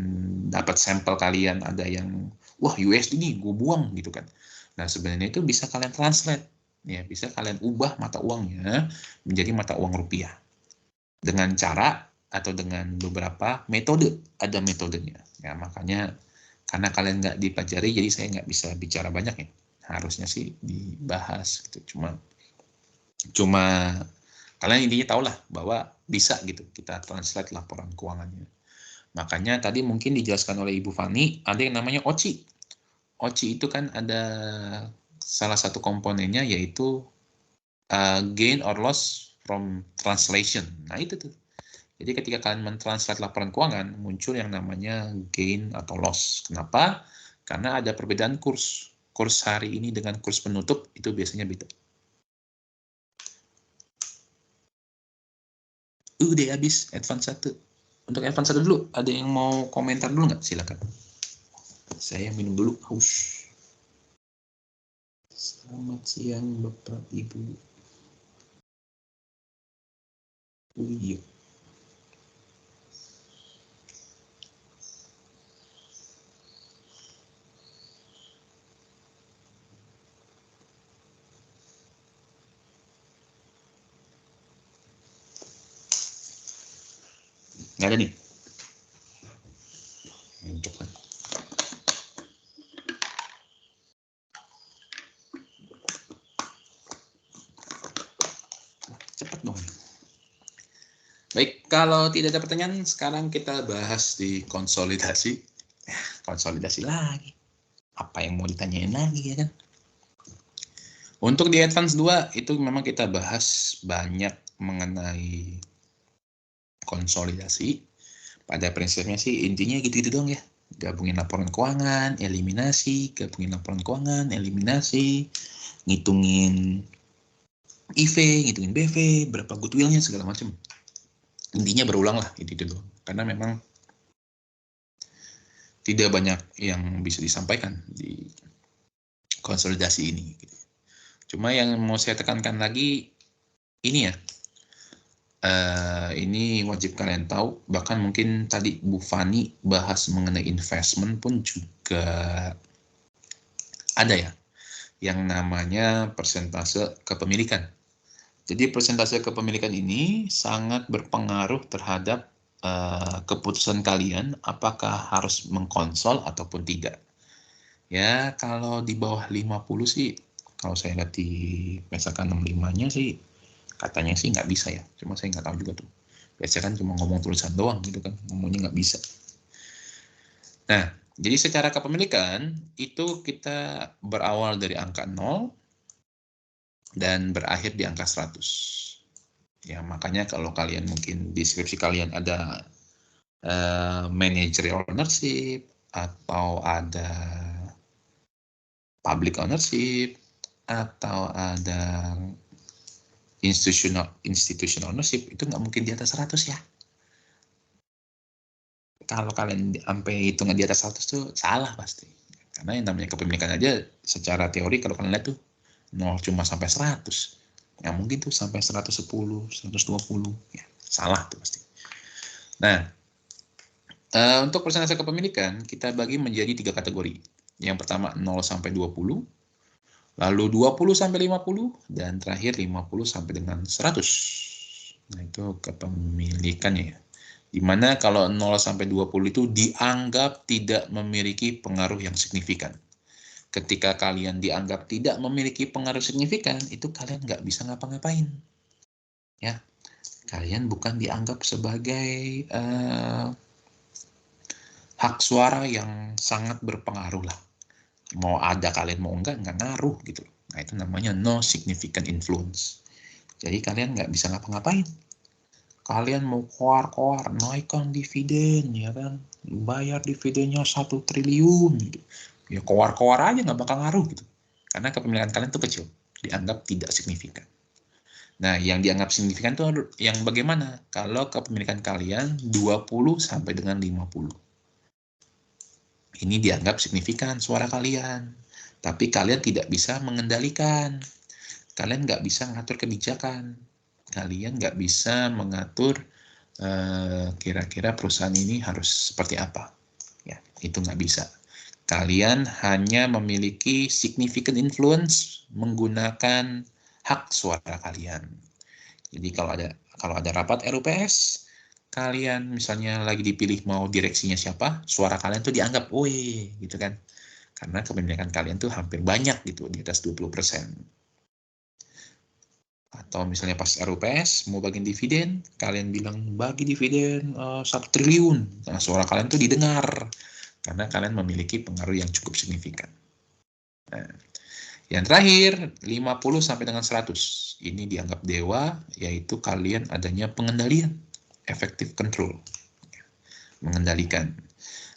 dapat sampel kalian ada yang, wah USD nih, gue buang gitu kan. Nah sebenarnya itu bisa kalian translate. Ya, bisa kalian ubah mata uangnya menjadi mata uang rupiah. Dengan cara atau dengan beberapa metode, ada metodenya. Ya, makanya karena kalian nggak dipelajari, jadi saya nggak bisa bicara banyak ya. Harusnya sih dibahas gitu. Cuma kalian intinya tahu lah bahwa bisa gitu kita translate laporan keuangannya. Makanya tadi mungkin dijelaskan oleh Ibu Fani, ada yang namanya OCI. OCI itu kan ada salah satu komponennya yaitu gain or loss from translation. Nah itu tuh. Jadi ketika kalian mentranslate laporan keuangan, muncul yang namanya gain atau loss. Kenapa? Karena ada perbedaan kurs. Kurs hari ini dengan kurs penutup itu biasanya beda. Udah habis advance 1. Untuk advance 1 dulu, ada yang mau komentar dulu nggak? Silakan. Saya minum dulu, haus. Selamat siang Bapak Ibu. Iya. Nggak ada nih. Untuk kan. Cepat dong. Baik, kalau tidak ada pertanyaan, sekarang kita bahas di konsolidasi. Konsolidasi lagi. Apa yang mau ditanyain lagi ya kan? Untuk di Advance 2, itu memang kita bahas banyak mengenai konsolidasi. Pada prinsipnya sih intinya gitu-gitu dong ya. Gabungin laporan keuangan, eliminasi, gabungin laporan keuangan, eliminasi, ngitungin IV, ngitungin BV, berapa goodwill-nya, segala macam. Intinya berulang lah, itu dulu. Karena memang tidak banyak yang bisa disampaikan di konsolidasi ini. Cuma yang mau saya tekankan lagi, ini ya, ini wajib kalian tahu, bahkan mungkin tadi Bu Fani bahas mengenai investment pun juga ada ya, yang namanya persentase kepemilikan. Jadi persentase kepemilikan ini sangat berpengaruh terhadap keputusan kalian apakah harus mengkonsol ataupun tidak. Ya kalau di bawah 50 sih, kalau saya lihat di misalkan 65-nya sih, katanya sih nggak bisa ya, cuma saya nggak tahu juga tuh. Biasanya kan cuma ngomong tulisan doang gitu kan, ngomongnya nggak bisa. Nah, jadi secara kepemilikan, itu kita berawal dari angka 0 dan berakhir di angka 100. Ya, makanya kalau kalian mungkin di deskripsi kalian ada managerial ownership, atau ada public ownership, atau ada institutional ownership, itu nggak mungkin di atas 100 ya. Kalau kalian sampai hitungan di atas 100 tuh salah pasti. Karena yang namanya kepemilikan aja secara teori kalau kalian lihat tuh 0 cuma sampai 100. Ya mungkin tuh sampai 110, 120. Ya, salah tuh pasti. Nah, untuk persentase kepemilikan kita bagi menjadi 3 kategori. Yang pertama 0 sampai 20, lalu 20 sampai 50, dan terakhir 50 sampai dengan 100. Nah, itu kepemilikannya ya. Dimana kalau 0 sampai 20 itu dianggap tidak memiliki pengaruh yang signifikan. Ketika kalian dianggap tidak memiliki pengaruh signifikan, itu kalian nggak bisa ngapa-ngapain. Ya, kalian bukan dianggap sebagai hak suara yang sangat berpengaruh lah. Mau ada kalian mau enggak ngaruh gitu. Nah, itu namanya no significant influence. Jadi kalian nggak bisa ngapa-ngapain. Kalian mau koar-koar, naikkan dividen, ya kan, bayar dividennya 1 triliun, gitu. Ya koar-koar aja nggak bakal ngaruh gitu. Karena kepemilikan kalian tuh kecil, dianggap tidak signifikan. Nah, yang dianggap signifikan tuh yang bagaimana? Kalau kepemilikan kalian 20 sampai dengan 50. Ini dianggap signifikan suara kalian. Tapi kalian tidak bisa mengendalikan. Kalian nggak bisa mengatur kebijakan. Kalian nggak bisa mengatur kira-kira perusahaan ini harus seperti apa. Ya, itu nggak bisa. Kalian hanya memiliki significant influence menggunakan hak suara kalian. Jadi kalau ada rapat RUPS, kalian misalnya lagi dipilih mau direksinya siapa, suara kalian tuh dianggap, woi, gitu kan. Karena kepemilikan kalian tuh hampir banyak gitu, di atas 20%. Atau misalnya pas RUPS, mau bagi dividen, kalian bilang bagi dividen 1 triliun. Nah, suara kalian tuh didengar, karena kalian memiliki pengaruh yang cukup signifikan. Nah, yang terakhir, 50 sampai dengan 100. Ini dianggap dewa, yaitu kalian adanya pengendalian, effective control. Mengendalikan.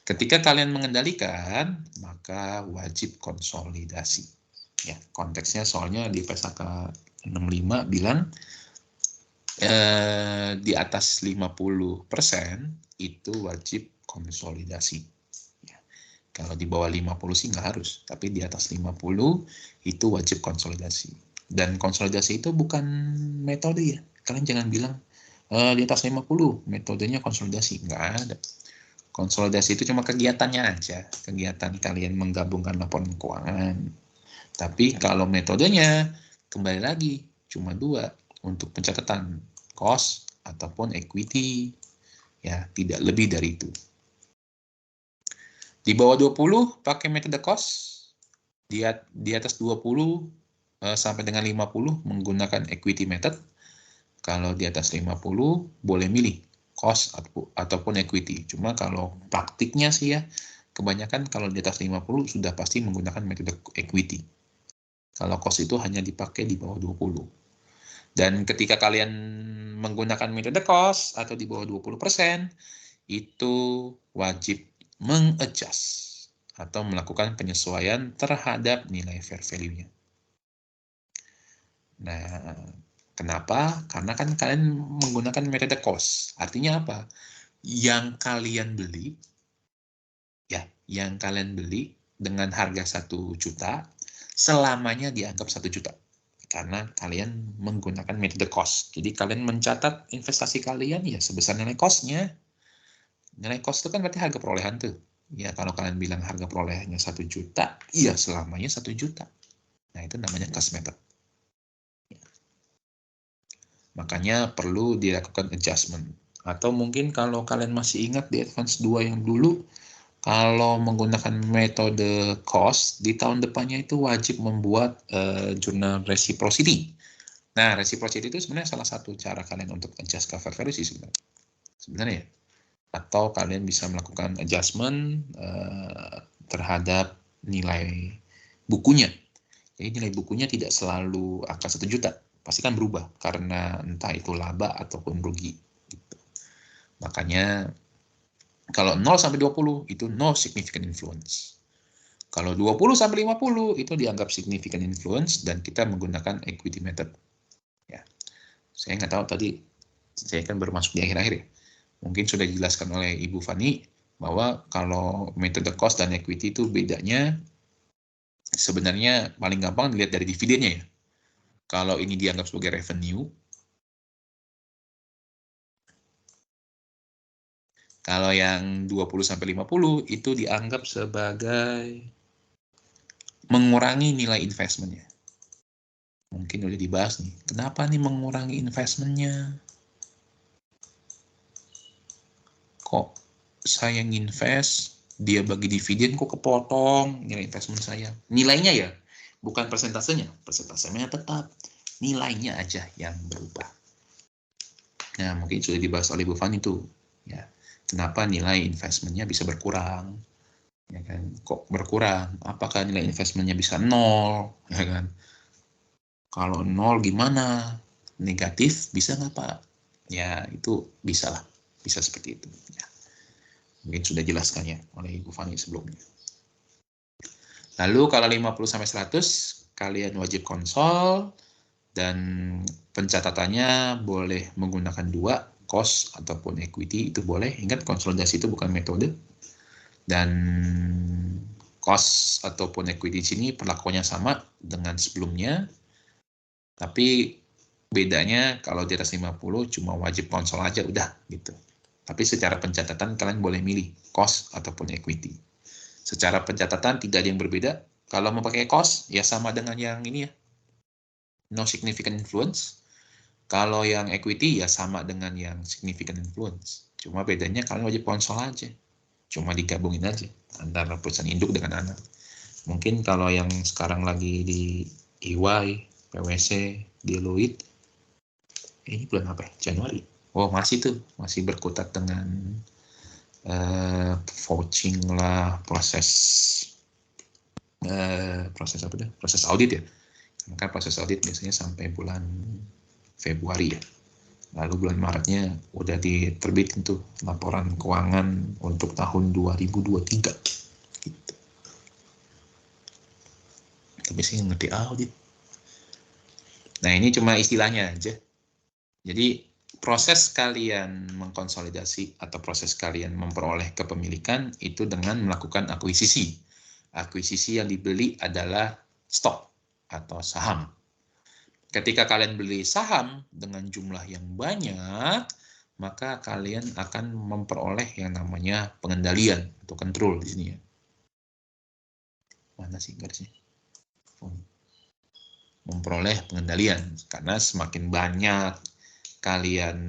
Ketika kalian mengendalikan, maka wajib konsolidasi. Ya, konteksnya soalnya di PSAK 65 bilang di atas 50% itu wajib konsolidasi. Ya, kalau di bawah 50 sih nggak harus, tapi di atas 50 itu wajib konsolidasi. Dan konsolidasi itu bukan metode ya. Kalian jangan bilang di atas 50 metodenya konsolidasi. Nggak ada. Konsolidasi itu cuma kegiatannya aja, kegiatan kalian menggabungkan laporan keuangan. Tapi kalau metodenya, kembali lagi, cuma 2, untuk pencatatan cost ataupun equity. Ya, tidak lebih dari itu. Di bawah 20 pakai metode cost, di atas 20 sampai dengan 50 menggunakan equity method. Kalau di atas 50 boleh milih cost ataupun equity. Cuma kalau praktiknya sih ya, kebanyakan kalau di atas 50 sudah pasti menggunakan metode equity. Kalau cost itu hanya dipakai di bawah 20. Dan ketika kalian menggunakan metode cost atau di bawah 20%, itu wajib mengadjust atau melakukan penyesuaian terhadap nilai fair value-nya. Nah, kenapa? Karena kan kalian menggunakan metode cost. Artinya apa? Yang kalian beli, ya, yang kalian beli dengan harga 1 juta, selamanya dianggap 1 juta. Karena kalian menggunakan metode cost. Jadi kalian mencatat investasi kalian ya sebesar nilai cost-nya. Nilai cost itu kan berarti harga perolehan tuh. Ya, kalau kalian bilang harga perolehannya 1 juta, iya selamanya 1 juta. Nah, itu namanya cost method. Makanya perlu dilakukan adjustment. Atau mungkin kalau kalian masih ingat di Advance 2 yang dulu, kalau menggunakan metode cost, di tahun depannya itu wajib membuat jurnal reciprocity. Nah, reciprocity itu sebenarnya salah satu cara kalian untuk adjust cover value sih sebenarnya. Atau kalian bisa melakukan adjustment terhadap nilai bukunya. Jadi nilai bukunya tidak selalu angka 1 juta, pasti kan berubah karena entah itu laba ataupun rugi. Gitu. Makanya kalau 0 sampai 20 itu no significant influence. Kalau 20 sampai 50 itu dianggap significant influence dan kita menggunakan equity method. Ya. Saya nggak tahu tadi, saya kan baru masuk di akhir-akhir ya. Mungkin sudah dijelaskan oleh Ibu Fani bahwa kalau metode cost dan equity itu bedanya sebenarnya paling gampang dilihat dari dividennya ya. Kalau ini dianggap sebagai revenue, kalau yang 20-50 itu dianggap sebagai mengurangi nilai investmentnya. Mungkin udah dibahas nih, kenapa nih mengurangi investmentnya? Kok saya nginvest, dia bagi dividen kok kepotong nilai investment saya? Nilainya ya, bukan persentasenya. Persentasenya tetap, nilainya aja yang berubah. Nah, mungkin sudah dibahas oleh Bu Fani tuh. Ya, kenapa nilai investmentnya bisa berkurang? Ya kan, kok berkurang? Apakah nilai investmentnya bisa 0? Ya kan? Kalau 0 gimana? Negatif bisa nggak Pak? Ya, itu bisa lah. Bisa seperti itu. Ya. Mungkin sudah jelaskannya oleh Ibu Fani sebelumnya. Lalu kalau 50-100, kalian wajib konsol, dan pencatatannya boleh menggunakan 2, cost ataupun equity, itu boleh. Ingat, konsolidasi itu bukan metode. Dan cost ataupun equity di sini perlakuannya sama dengan sebelumnya, tapi bedanya kalau di atas 50 cuma wajib konsol aja udah gitu. Tapi secara pencatatan kalian boleh milih cost ataupun equity. Secara pencatatan tidak ada yang berbeda. Kalau mau pakai cost ya sama dengan yang ini ya, no significant influence. Kalau yang equity ya sama dengan yang significant influence. Cuma bedanya kalian wajib konsol aja. Cuma digabungin aja antara perusahaan induk dengan anak. Mungkin kalau yang sekarang lagi di EY, PwC, Deloitte, ini bulan apa ya? Januari. Oh masih tuh, masih berkutat dengan vouching lah, proses apa deh? Proses audit ya. Maka proses audit biasanya sampai bulan Februari ya. Lalu bulan Maretnya udah diterbitin tuh laporan keuangan untuk tahun 2023. Gitu. Tapi sih ngerti audit. Nah ini cuma istilahnya aja. Jadi proses kalian mengkonsolidasi atau proses kalian memperoleh kepemilikan itu dengan melakukan akuisisi. Akuisisi yang dibeli adalah stok atau saham. Ketika kalian beli saham dengan jumlah yang banyak, maka kalian akan memperoleh yang namanya pengendalian atau kontrol di sini ya. Mana sih garisnya? Memperoleh pengendalian, karena semakin banyak kalian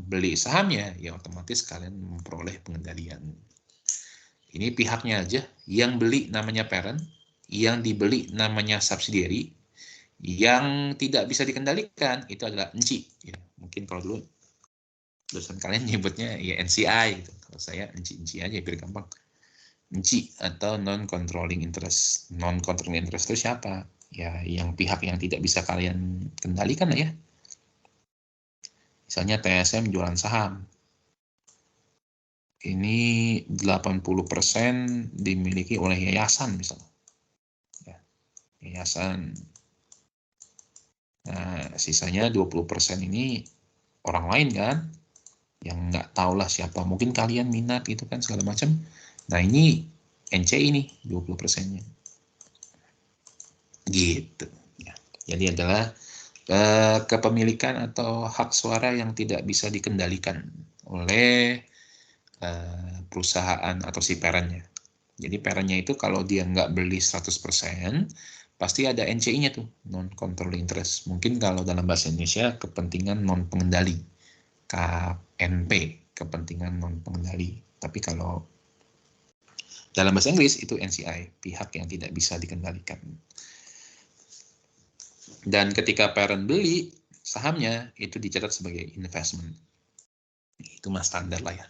beli sahamnya, ya otomatis kalian memperoleh pengendalian. Ini pihaknya aja, yang beli namanya parent, yang dibeli namanya subsidiary, yang tidak bisa dikendalikan itu adalah ENCI. Ya, mungkin kalau dulu dosen kalian nyebutnya ya NCI gitu. Kalau saya ENCI aja biar gampang. ENCI atau non-controlling interest. Non-controlling interest itu siapa? Ya, yang pihak yang tidak bisa kalian kendalikan lah ya. Misalnya TSM jualan saham. Ini 80% dimiliki oleh yayasan misalnya. Ya, yayasan. Nah, sisanya 20% ini orang lain kan, yang nggak tahu lah siapa, mungkin kalian minat gitu kan segala macam. Nah ini NCI nih 20%-nya. Gitu. Ya. Jadi adalah kepemilikan atau hak suara yang tidak bisa dikendalikan oleh perusahaan atau si parent-nya. Jadi parent-nya itu kalau dia nggak beli 100%, pasti ada NCI-nya tuh, non-controlling interest. Mungkin kalau dalam bahasa Indonesia, kepentingan non-pengendali. KNP, kepentingan non-pengendali. Tapi kalau dalam bahasa Inggris itu NCI, pihak yang tidak bisa dikendalikan. Dan ketika parent beli sahamnya, itu dicatat sebagai investment. Itu mah standar lah ya.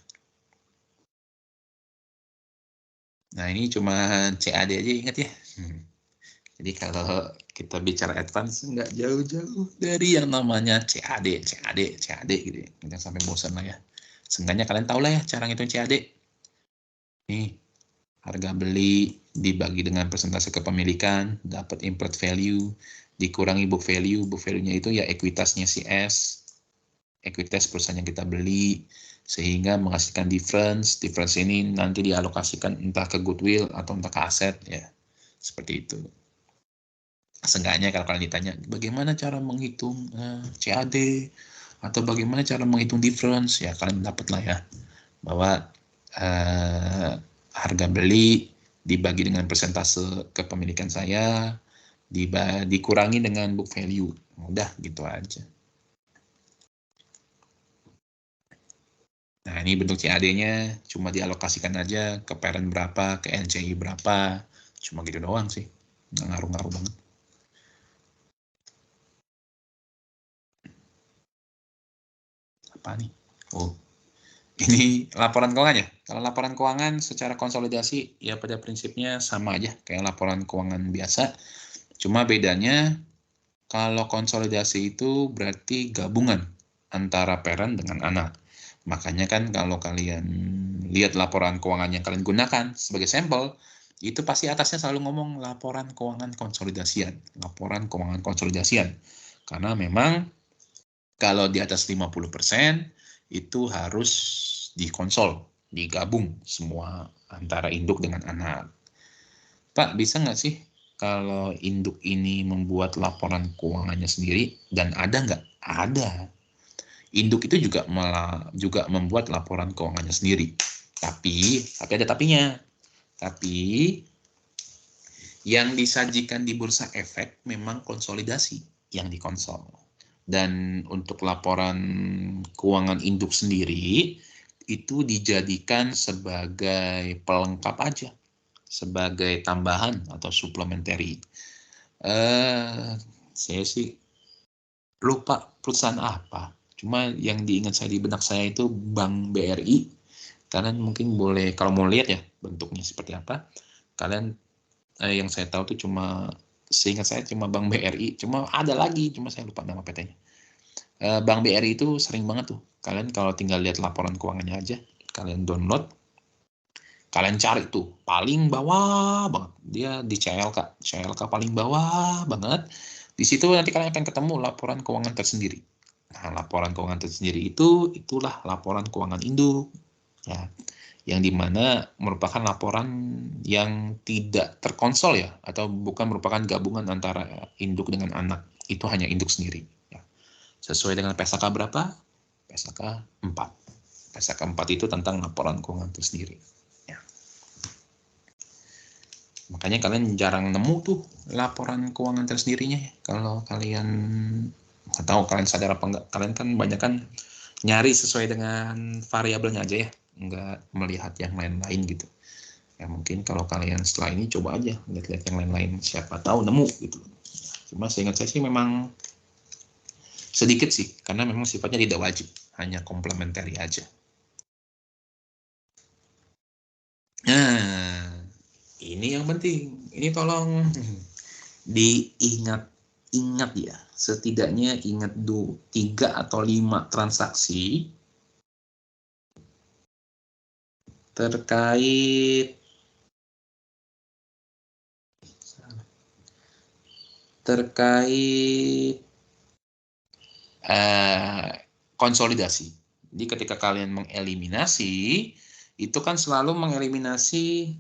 Nah ini cuma CAD aja ingat ya. Jadi kalau kita bicara advance nggak jauh-jauh dari yang namanya CAD gitu ya. Jangan sampai bosan lah ya. Seenggaknya kalian tahu lah ya cara ngitung CAD. Nih, harga beli dibagi dengan persentase kepemilikan, dapat implied value, dikurangi book value. Book value-nya itu ya ekuitasnya si S, ekuitas perusahaan yang kita beli, sehingga menghasilkan difference. Difference ini nanti dialokasikan entah ke goodwill atau entah ke aset ya. Seperti itu. Seenggaknya kalau kalian ditanya, bagaimana cara menghitung CAD, atau bagaimana cara menghitung difference, ya kalian dapat lah ya, bahwa harga beli dibagi dengan persentase kepemilikan saya, dikurangi dengan book value. Udah gitu aja. Nah, ini bentuk CAD-nya, cuma dialokasikan aja ke parent berapa, ke NCI berapa, cuma gitu doang sih, nggak ngaruh-ngaruh banget. Apa nih? Oh, ini laporan keuangan ya. Kalau laporan keuangan secara konsolidasi, ya pada prinsipnya sama aja kayak laporan keuangan biasa. Cuma bedanya, kalau konsolidasi itu berarti gabungan antara parent dengan anak. Makanya kan kalau kalian lihat laporan keuangan yang kalian gunakan sebagai sampel, itu pasti atasnya selalu ngomong laporan keuangan konsolidasian. Laporan keuangan konsolidasian. Karena memang kalau di atas 50% itu harus dikonsol, digabung semua antara induk dengan anak. Pak, bisa nggak sih kalau induk ini membuat laporan keuangannya sendiri, dan ada nggak? Ada. Induk itu juga membuat laporan keuangannya sendiri. Tapi ada tapinya. Tapi yang disajikan di bursa efek memang konsolidasi yang dikonsol. Dan untuk laporan keuangan induk sendiri itu dijadikan sebagai pelengkap aja, sebagai tambahan atau supplementary. Saya sih lupa perusahaan apa. Cuma yang diingat saya di benak saya itu Bank BRI. Kalian mungkin boleh, kalau mau lihat ya bentuknya seperti apa, kalian yang saya tahu tuh seingat saya cuma Bank BRI, cuma ada lagi, cuma saya lupa nama PT-nya. Bank BRI itu sering banget tuh, kalian kalau tinggal lihat laporan keuangannya aja, kalian download, kalian cari tuh, paling bawah banget, dia di CLK paling bawah banget, di situ nanti kalian akan ketemu laporan keuangan tersendiri. Nah, laporan keuangan tersendiri itulah laporan keuangan induk, ya, yang dimana merupakan laporan yang tidak terkonsol ya, atau bukan merupakan gabungan antara induk dengan anak, itu hanya induk sendiri. Ya. Sesuai dengan PSAK berapa? PSAK 4. PSAK 4 itu tentang laporan keuangan itu sendiri. Ya. Makanya kalian jarang nemu tuh laporan keuangan tersendirinya ya. Kalau kalian nggak tahu kalian sadar apa enggak, kalian kan banyak kan nyari sesuai dengan variabelnya aja ya, nggak melihat yang lain-lain gitu. Ya mungkin kalau kalian setelah ini coba aja lihat-lihat yang lain-lain, siapa tahu nemu gitu. Cuma seingat saya sih memang sedikit sih, karena memang sifatnya tidak wajib, hanya komplementari aja. Nah, ini yang penting. Ini tolong diingat ya. Setidaknya ingat 3 atau 5 transaksi terkait konsolidasi. Jadi ketika kalian mengeliminasi, itu kan selalu mengeliminasi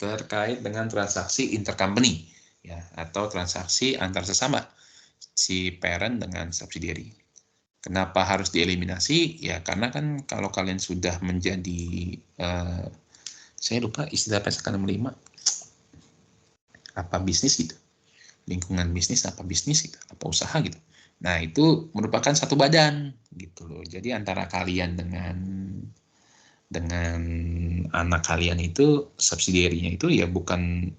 terkait dengan transaksi intercompany ya, atau transaksi antar sesama si parent dengan subsidiary. Kenapa harus dieliminasi? Ya karena kan kalau kalian sudah menjadi saya lupa istilah PSAK 65 apa bisnis gitu. Lingkungan bisnis apa bisnis gitu, apa usaha gitu. Nah, itu merupakan satu badan gitu loh. Jadi antara kalian dengan anak kalian itu, subsidiarinya itu ya bukan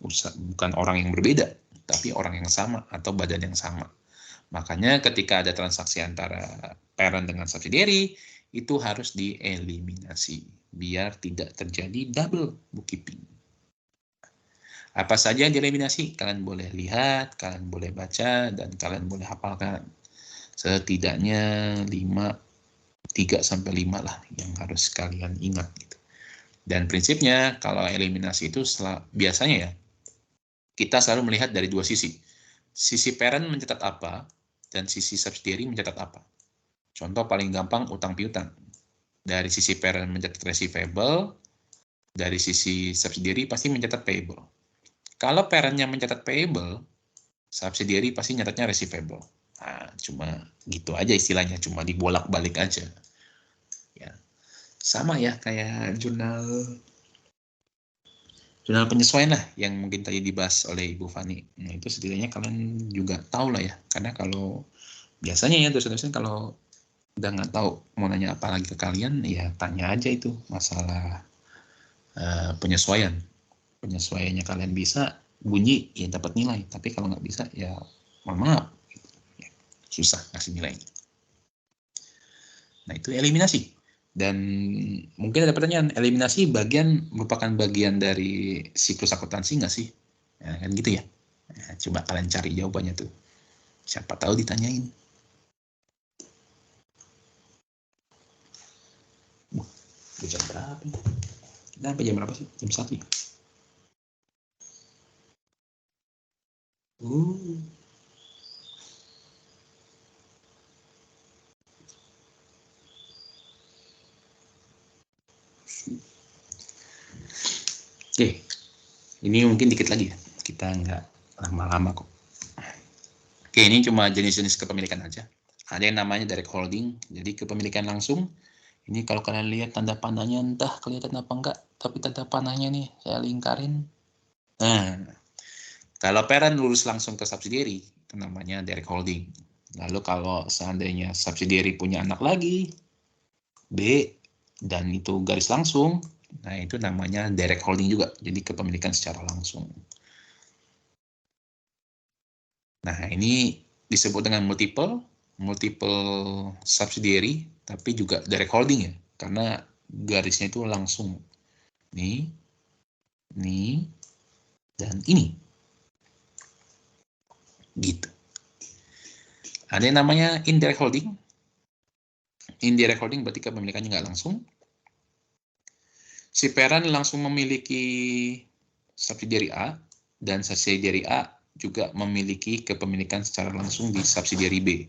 orang yang berbeda, tapi orang yang sama atau badan yang sama. Makanya ketika ada transaksi antara parent dengan subsidiary, itu harus dieliminasi biar tidak terjadi double bookkeeping. Apa saja yang dieliminasi, kalian boleh lihat, kalian boleh baca, dan kalian boleh hafalkan. Setidaknya 3-5 lah yang harus kalian ingat. Gitu. Dan prinsipnya, kalau eliminasi itu biasanya ya, kita selalu melihat dari dua sisi. Sisi parent mencatat apa, dan sisi subsidiary mencatat apa. Contoh paling gampang, utang piutang. Dari sisi parent mencatat receivable, dari sisi subsidiary pasti mencatat payable. Kalau parentnya mencatat payable, subsidiary pasti nyatatnya receivable. Nah, cuma gitu aja istilahnya, cuma dibolak-balik aja. Ya, sama ya kayak jurnal penyesuaian lah yang mungkin tadi dibahas oleh Ibu Fani. Nah, itu setidaknya kalian juga tahu lah ya, karena kalau biasanya ya dosen-dosen kalau udah nggak tahu mau nanya apa lagi ke kalian, ya tanya aja itu masalah penyesuaian. Penyesuaiannya kalian bisa, bunyi ya dapat nilai, tapi kalau nggak bisa ya mohon maaf, ya, susah ngasih nilainya. Nah itu eliminasi. Dan mungkin ada pertanyaan, eliminasi merupakan bagian dari siklus akuntansi nggak sih? Ya, kan gitu ya. Nah, coba kalian cari jawabannya tuh. Siapa tahu ditanyain. Jam berapa? Nah, sampai jam berapa sih? Jam 1 ya? Oke, ini mungkin dikit lagi ya. Kita nggak lama-lama kok. Oke, ini cuma jenis-jenis kepemilikan aja. Ada yang namanya direct holding, jadi kepemilikan langsung. Ini kalau kalian lihat tanda panahnya, entah kelihatan apa enggak, tapi tanda panahnya nih, saya lingkarin. Nah, kalau parent lurus langsung ke subsidiary, itu namanya direct holding. Lalu kalau seandainya subsidiary punya anak lagi, B, dan itu garis langsung, nah itu namanya direct holding juga, jadi kepemilikan secara langsung. Nah, ini disebut dengan multiple subsidiary, tapi juga direct holding ya, karena garisnya itu langsung. Nih, dan ini. Gitu. Ada yang namanya indirect holding. Indirect holding berarti kepemilikannya nggak langsung. Si parent langsung memiliki subsidiary A, dan subsidiary A juga memiliki kepemilikan secara langsung di subsidiary B.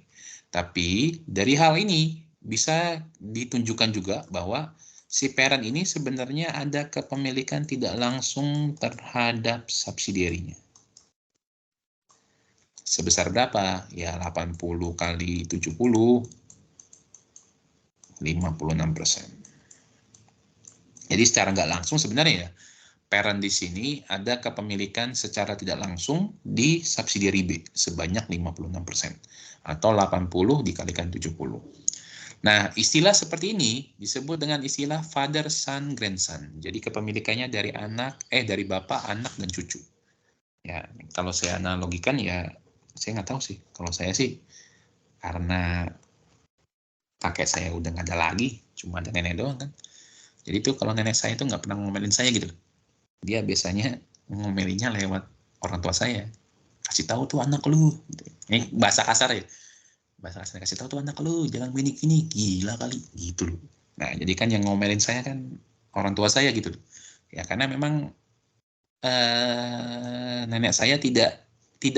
Tapi dari hal ini bisa ditunjukkan juga bahwa si parent ini sebenarnya ada kepemilikan tidak langsung terhadap subsidiary-nya. Sebesar berapa? Ya 80 kali 70, 56%. Jadi secara nggak langsung sebenarnya ya, parent di sini ada kepemilikan secara tidak langsung di subsidiary B sebanyak 56%. Atau 80 dikalikan 70. Nah, istilah seperti ini disebut dengan istilah father, son, grandson. Jadi kepemilikannya dari bapak, anak, dan cucu. Ya, kalau saya analogikan ya, saya nggak tahu sih. Kalau saya sih, karena kakek saya udah nggak ada lagi, cuma ada nenek doang kan. Jadi tuh kalau nenek saya tuh nggak pernah ngomelin saya gitu. Dia biasanya ngomelinya lewat orang tua saya. Kasih tahu tuh anak lu. Ini bahasa kasar ya. Bahasa kasar, kasih tahu tuh anak lu, jangan gini, gila kali. Gitu loh. Nah, jadi kan yang ngomelin saya kan orang tua saya gitu. Ya karena memang nenek saya tidak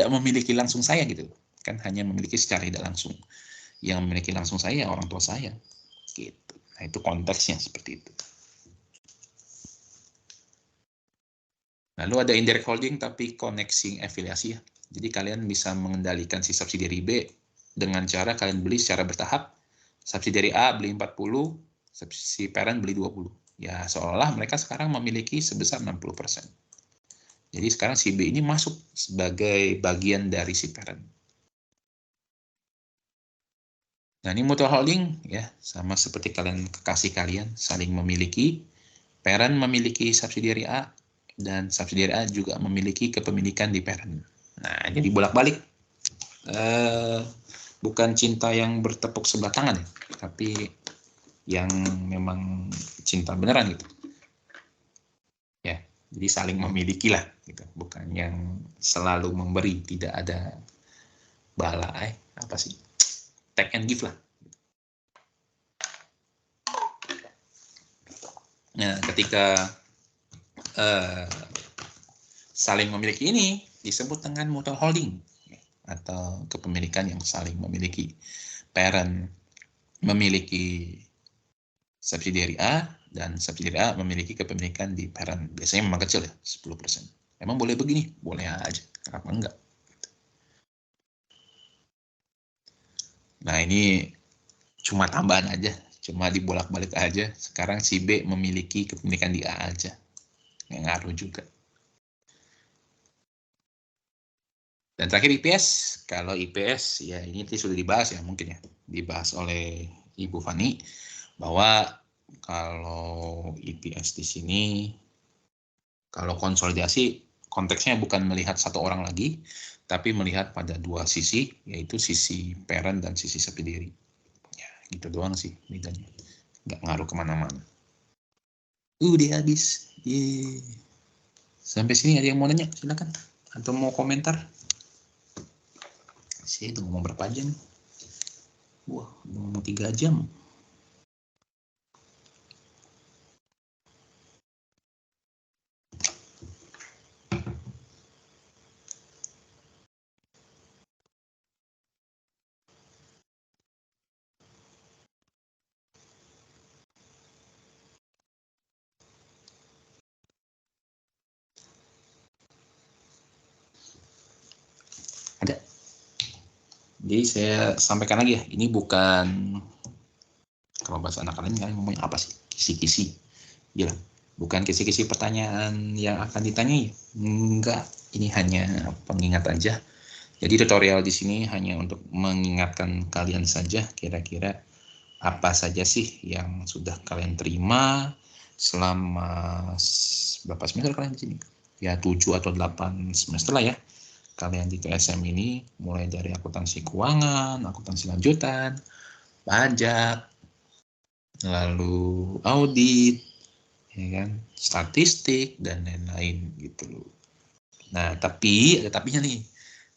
memiliki langsung saya gitu. Kan hanya memiliki secara tidak langsung. Yang memiliki langsung saya orang tua saya. Gitu. Nah, itu konteksnya seperti itu. Lalu ada indirect holding tapi connecting afiliasi ya. Jadi kalian bisa mengendalikan si subsidiary B dengan cara kalian beli secara bertahap. Subsidiary A beli 40, si parent beli 20. Ya seolah-olah mereka sekarang memiliki sebesar 60%. Jadi sekarang si B ini masuk sebagai bagian dari si parent. Nah ini mutual holding ya, sama seperti kekasih kalian saling memiliki. Parent memiliki subsidiary A, dan subsidiary A juga memiliki kepemilikan di parent. Nah, jadi bolak-balik. Bukan cinta yang bertepuk sebelah tangan ya, tapi yang memang cinta beneran gitu. Ya, jadi saling memiliki lah gitu. Bukan yang selalu memberi, tidak ada apa sih? Take and give lah. Nah, ketika saling memiliki ini disebut dengan mutual holding atau kepemilikan yang saling memiliki. Parent memiliki subsidiary A, dan subsidiary A memiliki kepemilikan di parent. Biasanya memang kecil ya, 10%. Emang boleh begini? Boleh aja, kenapa enggak? Nah, ini cuma tambahan aja, cuma dibolak-balik aja. Sekarang si B memiliki kepemilikan di A aja, nggak ngaruh juga. Dan terakhir IPS, kalau IPS ya ini sudah dibahas ya mungkin ya, dibahas oleh Ibu Fani, bahwa kalau IPS di sini, kalau konsolidasi konteksnya bukan melihat satu orang lagi, tapi melihat pada dua sisi, yaitu sisi parent dan sisi subsidiary. Ya, gitu doang sih bedanya, nggak ngaruh kemana-mana. Udah habis. Yeay. Sampai sini ada yang mau nanya? Silakan. Atau mau komentar? Saya itu ngomong berapa jam? Wah, ngomong 3 jam. Ada. Jadi saya sampaikan lagi ya, ini bukan, kalau bahasa anak kalian kalian ngomongnya apa sih? Kisi-kisi. Gila. Bukan kisi-kisi pertanyaan yang akan ditanyai. Enggak, ini hanya pengingat aja. Jadi tutorial di sini hanya untuk mengingatkan kalian saja kira-kira apa saja sih yang sudah kalian terima selama berapa semester kalian di sini? Ya 7 atau 8 semester lah ya. Kalian di TSM ini mulai dari akuntansi keuangan, akuntansi lanjutan, pajak, lalu audit, ya kan, statistik dan lain-lain gitu loh. Nah, tapi ada tapinya nih.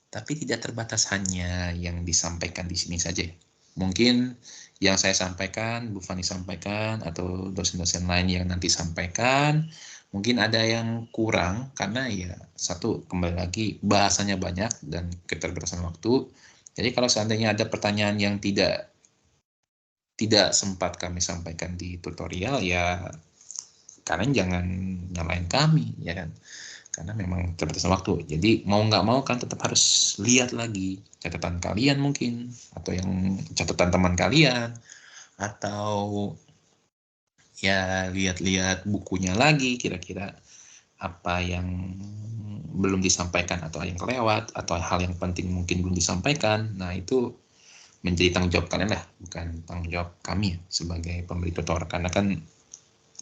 Tapi tidak terbatas hanya yang disampaikan di sini saja. Mungkin yang saya sampaikan, Bu Fani sampaikan, atau dosen-dosen lain yang nanti sampaikan, mungkin ada yang kurang, karena ya satu, kembali lagi, bahasanya banyak dan keterbatasan waktu. Jadi kalau seandainya ada pertanyaan yang tidak sempat kami sampaikan di tutorial, ya kalian jangan nyalain kami, ya kan? Karena memang terbatasan waktu. Jadi mau nggak mau kan tetap harus lihat lagi catatan kalian mungkin, atau yang catatan teman kalian, atau ya lihat-lihat bukunya lagi kira-kira apa yang belum disampaikan atau yang kelewat, atau hal yang penting mungkin belum disampaikan. Nah, itu menjadi tanggung jawab kalian lah, bukan tanggung jawab kami ya, sebagai pemberi tutor, karena kan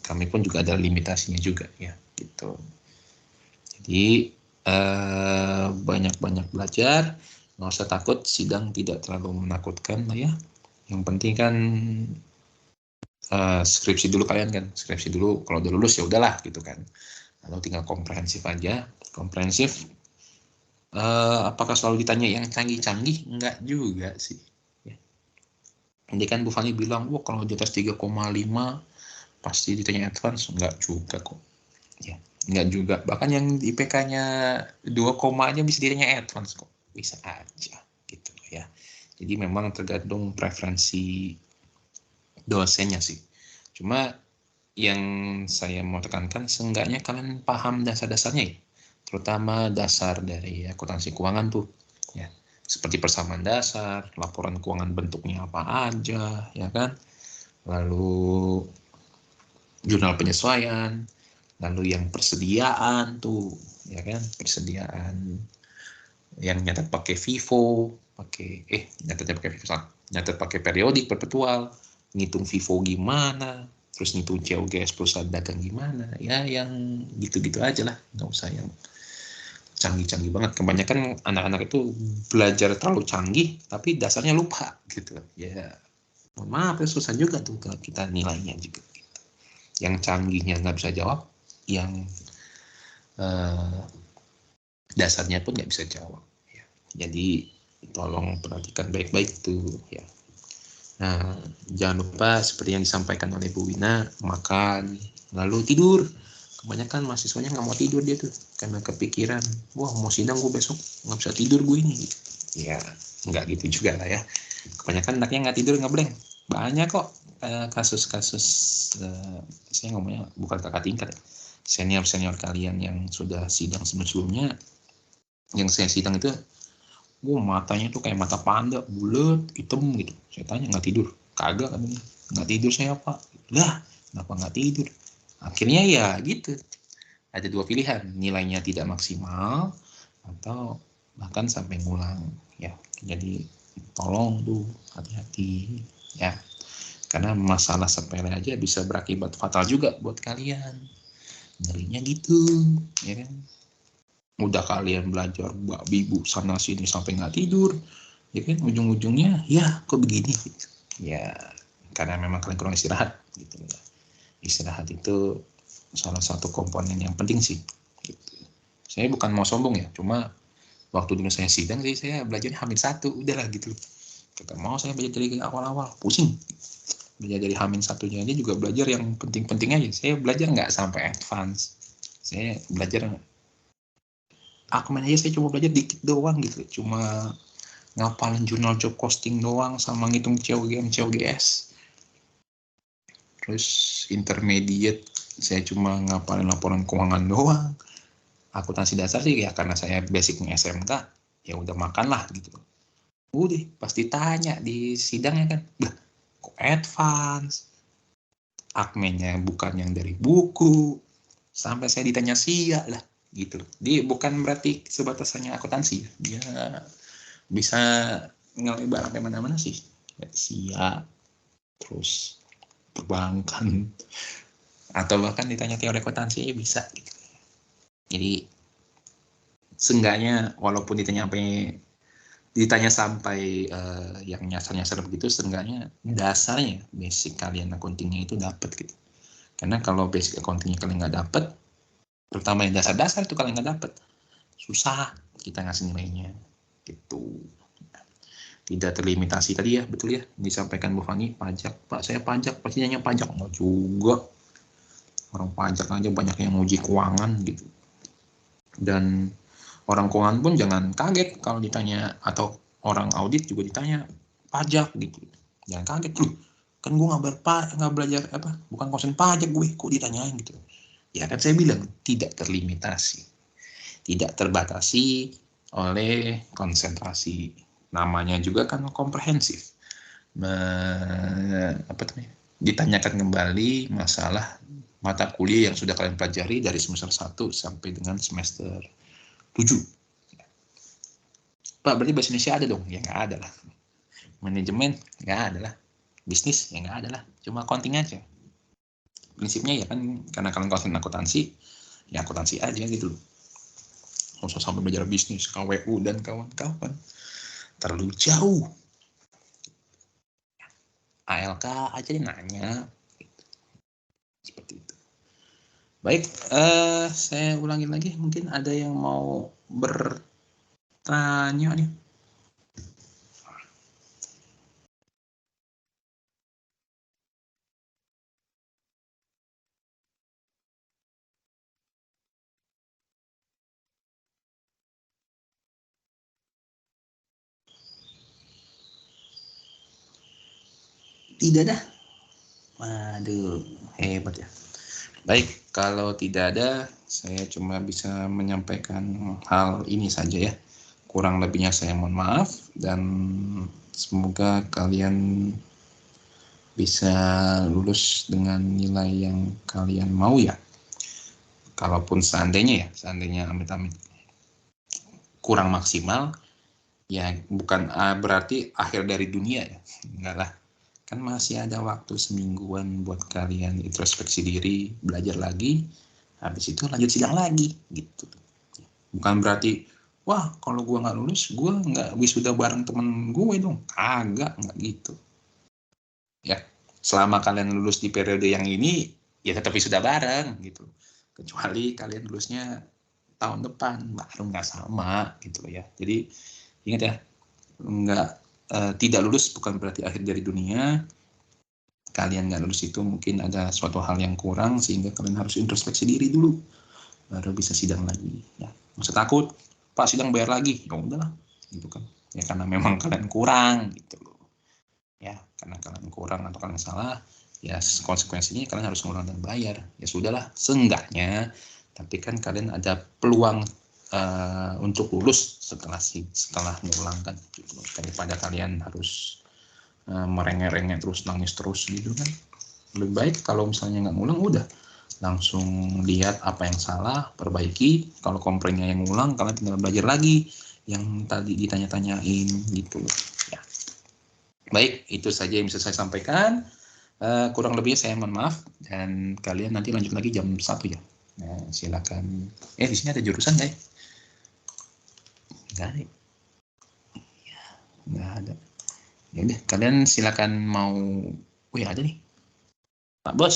kami pun juga ada limitasinya juga ya gitu. Jadi banyak-banyak belajar, nggak usah takut, sidang tidak terlalu menakutkan lah ya. Yang penting kan skripsi dulu kalian kan, skripsi dulu, kalau udah lulus ya udahlah gitu kan. Lalu tinggal komprehensif aja, komprehensif. Apakah selalu ditanya yang canggih-canggih? Enggak juga sih. Ya. Ini kan Bu Fani bilang, wah kalau di atas 3,5 pasti ditanya advance, enggak juga kok. Ya, enggak juga. Bahkan yang IPK-nya 2, aja bisa ditanya advance kok. Bisa aja gitu ya. Jadi memang tergantung preferensi dosennya sih. Cuma yang saya mau tekankan, seenggaknya kalian paham dasar-dasarnya ya. Terutama dasar dari akuntansi keuangan tuh ya. Seperti persamaan dasar, laporan keuangan bentuknya apa aja, ya kan? Lalu jurnal penyesuaian, lalu yang persediaan tuh, ya kan, persediaan yang nyatet pakai FIFO, nyatetnya pakai FIFO, nyatet pakai periodik perpetual, ngitung FIFO gimana, terus ngitung COGS perusahaan dagang gimana, ya yang gitu-gitu aja lah, nggak usah yang canggih-canggih banget. Kebanyakan anak-anak itu belajar terlalu canggih, tapi dasarnya lupa gitu, ya mohon maaf ya, susah juga tuh kalau kita nilainya juga. Yang canggihnya nggak bisa jawab, yang dasarnya pun nggak bisa jawab. Ya. Jadi tolong perhatikan baik-baik tuh ya. Nah, jangan lupa seperti yang disampaikan oleh Bu Wina, makan, lalu tidur. Kebanyakan mahasiswanya nggak mau tidur dia tuh, karena kepikiran, wah mau sidang gue besok, nggak bisa tidur gue ini. Ya, nggak gitu juga lah ya. Kebanyakan anaknya nggak tidur, nggak blank. Banyak kok kasus-kasus saya ngomongnya bukan kakak tingkat ya, senior kalian yang sudah sidang sebelumnya, yang saya sidang itu, matanya tuh kayak mata panda, bulat, hitam gitu. Saya tanya nggak tidur, kagak katanya, nggak tidur saya Pak. Lah, kenapa nggak tidur? Akhirnya ya gitu. Ada dua pilihan, nilainya tidak maksimal atau bahkan sampai ngulang ya. Jadi tolong tuh hati-hati ya. Karena masalah sepele aja bisa berakibat fatal juga buat kalian. Ngerinya gitu, ya kan? Udah kalian belajar bibu sana sini sampai nggak tidur, ya kan? Ujung-ujungnya, ya kok begini? Ya, karena memang kalian kurang istirahat, gitu ya. Istirahat itu salah satu komponen yang penting sih. Gitu. Saya bukan mau sombong ya, cuma waktu dulu saya sidang sih saya belajarnya H-1, udahlah gitu. Kagak mau saya belajar dari awal-awal, pusing. Belajar dari H-1-nya aja juga belajar yang penting-penting aja. Saya belajar nggak sampai advance. Saya belajar Akmen aja saya cuma belajar dikit doang gitu. Cuma ngapalin jurnal job costing doang sama ngitung COGM, COGS. Terus intermediate saya cuma ngapalin laporan keuangan doang. Akuntansi dasar sih ya karena saya basicnya SMK, ya udah makan lah gitu. Udah pasti tanya di sidangnya kan, kok advance? Akmennya bukan yang dari buku, sampai saya ditanya sia lah gitu. Dia bukan berarti sebatas hanya akuntansi, dia bisa ngelebar sampai mana-mana sih. Sia, terus perbankan, atau bahkan ditanya teori akuntansi bisa gitu. Jadi seenggaknya walaupun ditanya sampai yang nyasar-nyasar begitu, seenggaknya dasarnya basic kalian accountingnya itu dapat gitu. Karena kalau basic accountingnya kalian nggak dapat, terutama yang dasar-dasar itu kalian nggak dapat, susah kita ngasih nilainya gitu. Tidak terlimitasi tadi ya, betul ya disampaikan Bu Fani, pajak Pak, saya pajak pasti nanya pajak, nggak juga, orang pajak aja banyak yang nguji keuangan gitu. Dan orang keuangan pun jangan kaget kalau ditanya, atau orang audit juga ditanya pajak gitu, jangan kaget loh, kan gue nggak belajar bukan konsen pajak gue, kok ditanyain gitu. Ya kan saya bilang tidak terlimitasi, tidak terbatasi oleh konsentrasi, namanya juga kan komprehensif. Ditanyakan kembali masalah mata kuliah yang sudah kalian pelajari dari semester 1 sampai dengan semester 7. Pak, berarti bahasa Indonesia ada dong? Ya nggak ada lah. Manajemen nggak ada lah. Bisnis ya nggak ada lah. Cuma accounting aja. Prinsipnya ya kan, karena kalian konsen akuntansi, ya akuntansi aja gitu loh. Nggak usah sampai belajar bisnis, KWU dan kawan-kawan. Terlalu jauh. ALK aja dia nanya. Seperti itu. Baik, saya ulangi lagi. Mungkin ada yang mau bertanya nih. Tidak dah. Waduh, hebat ya. Baik, kalau tidak ada, saya cuma bisa menyampaikan hal ini saja ya. Kurang lebihnya saya mohon maaf, dan semoga kalian bisa lulus dengan nilai yang kalian mau ya. Kalaupun seandainya amit-amit kurang maksimal, ya bukan berarti akhir dari dunia ya. Enggak lah. Kan masih ada waktu semingguan buat kalian introspeksi diri, belajar lagi, habis itu lanjut sidang lagi gitu. Bukan berarti wah kalau gue nggak lulus gue nggak wisuda bareng temen gue dong, nggak gitu ya. Selama kalian lulus di periode yang ini ya tetap wisuda bareng gitu, kecuali kalian lulusnya tahun depan baru nggak sama gitu ya. Jadi ingat ya, tidak lulus bukan berarti akhir dari dunia. Kalian nggak lulus itu mungkin ada suatu hal yang kurang sehingga kalian harus introspeksi diri dulu, baru bisa sidang lagi ya. Nggak usah takut, Pak sidang bayar lagi, ya udahlah gitu kan ya, karena memang kalian kurang gitu loh ya. karena kalian kurang atau kalian salah, ya konsekuensinya kalian harus ngulang dan bayar. Ya sudahlah, seenggaknya, tapi kan kalian ada peluang untuk lulus setelah ngulang kan, gitu. Daripada kalian harus merengek-rengek terus, nangis terus gitu kan. Lebih baik kalau misalnya nggak ngulang, udah langsung lihat apa yang salah, perbaiki. Kalau komplainnya yang ngulang, kalian tinggal belajar lagi yang tadi ditanya-tanyain gitu loh. Ya. Baik, itu saja yang bisa saya sampaikan. Kurang lebihnya saya mohon maaf, dan kalian nanti lanjut lagi jam 1 ya. Nah, silakan. Di sini ada jurusan nggak ya? Nggak ada. Ya, nggak ada. Ya udah, kalian silakan mau. Ada nih, Pak Bos.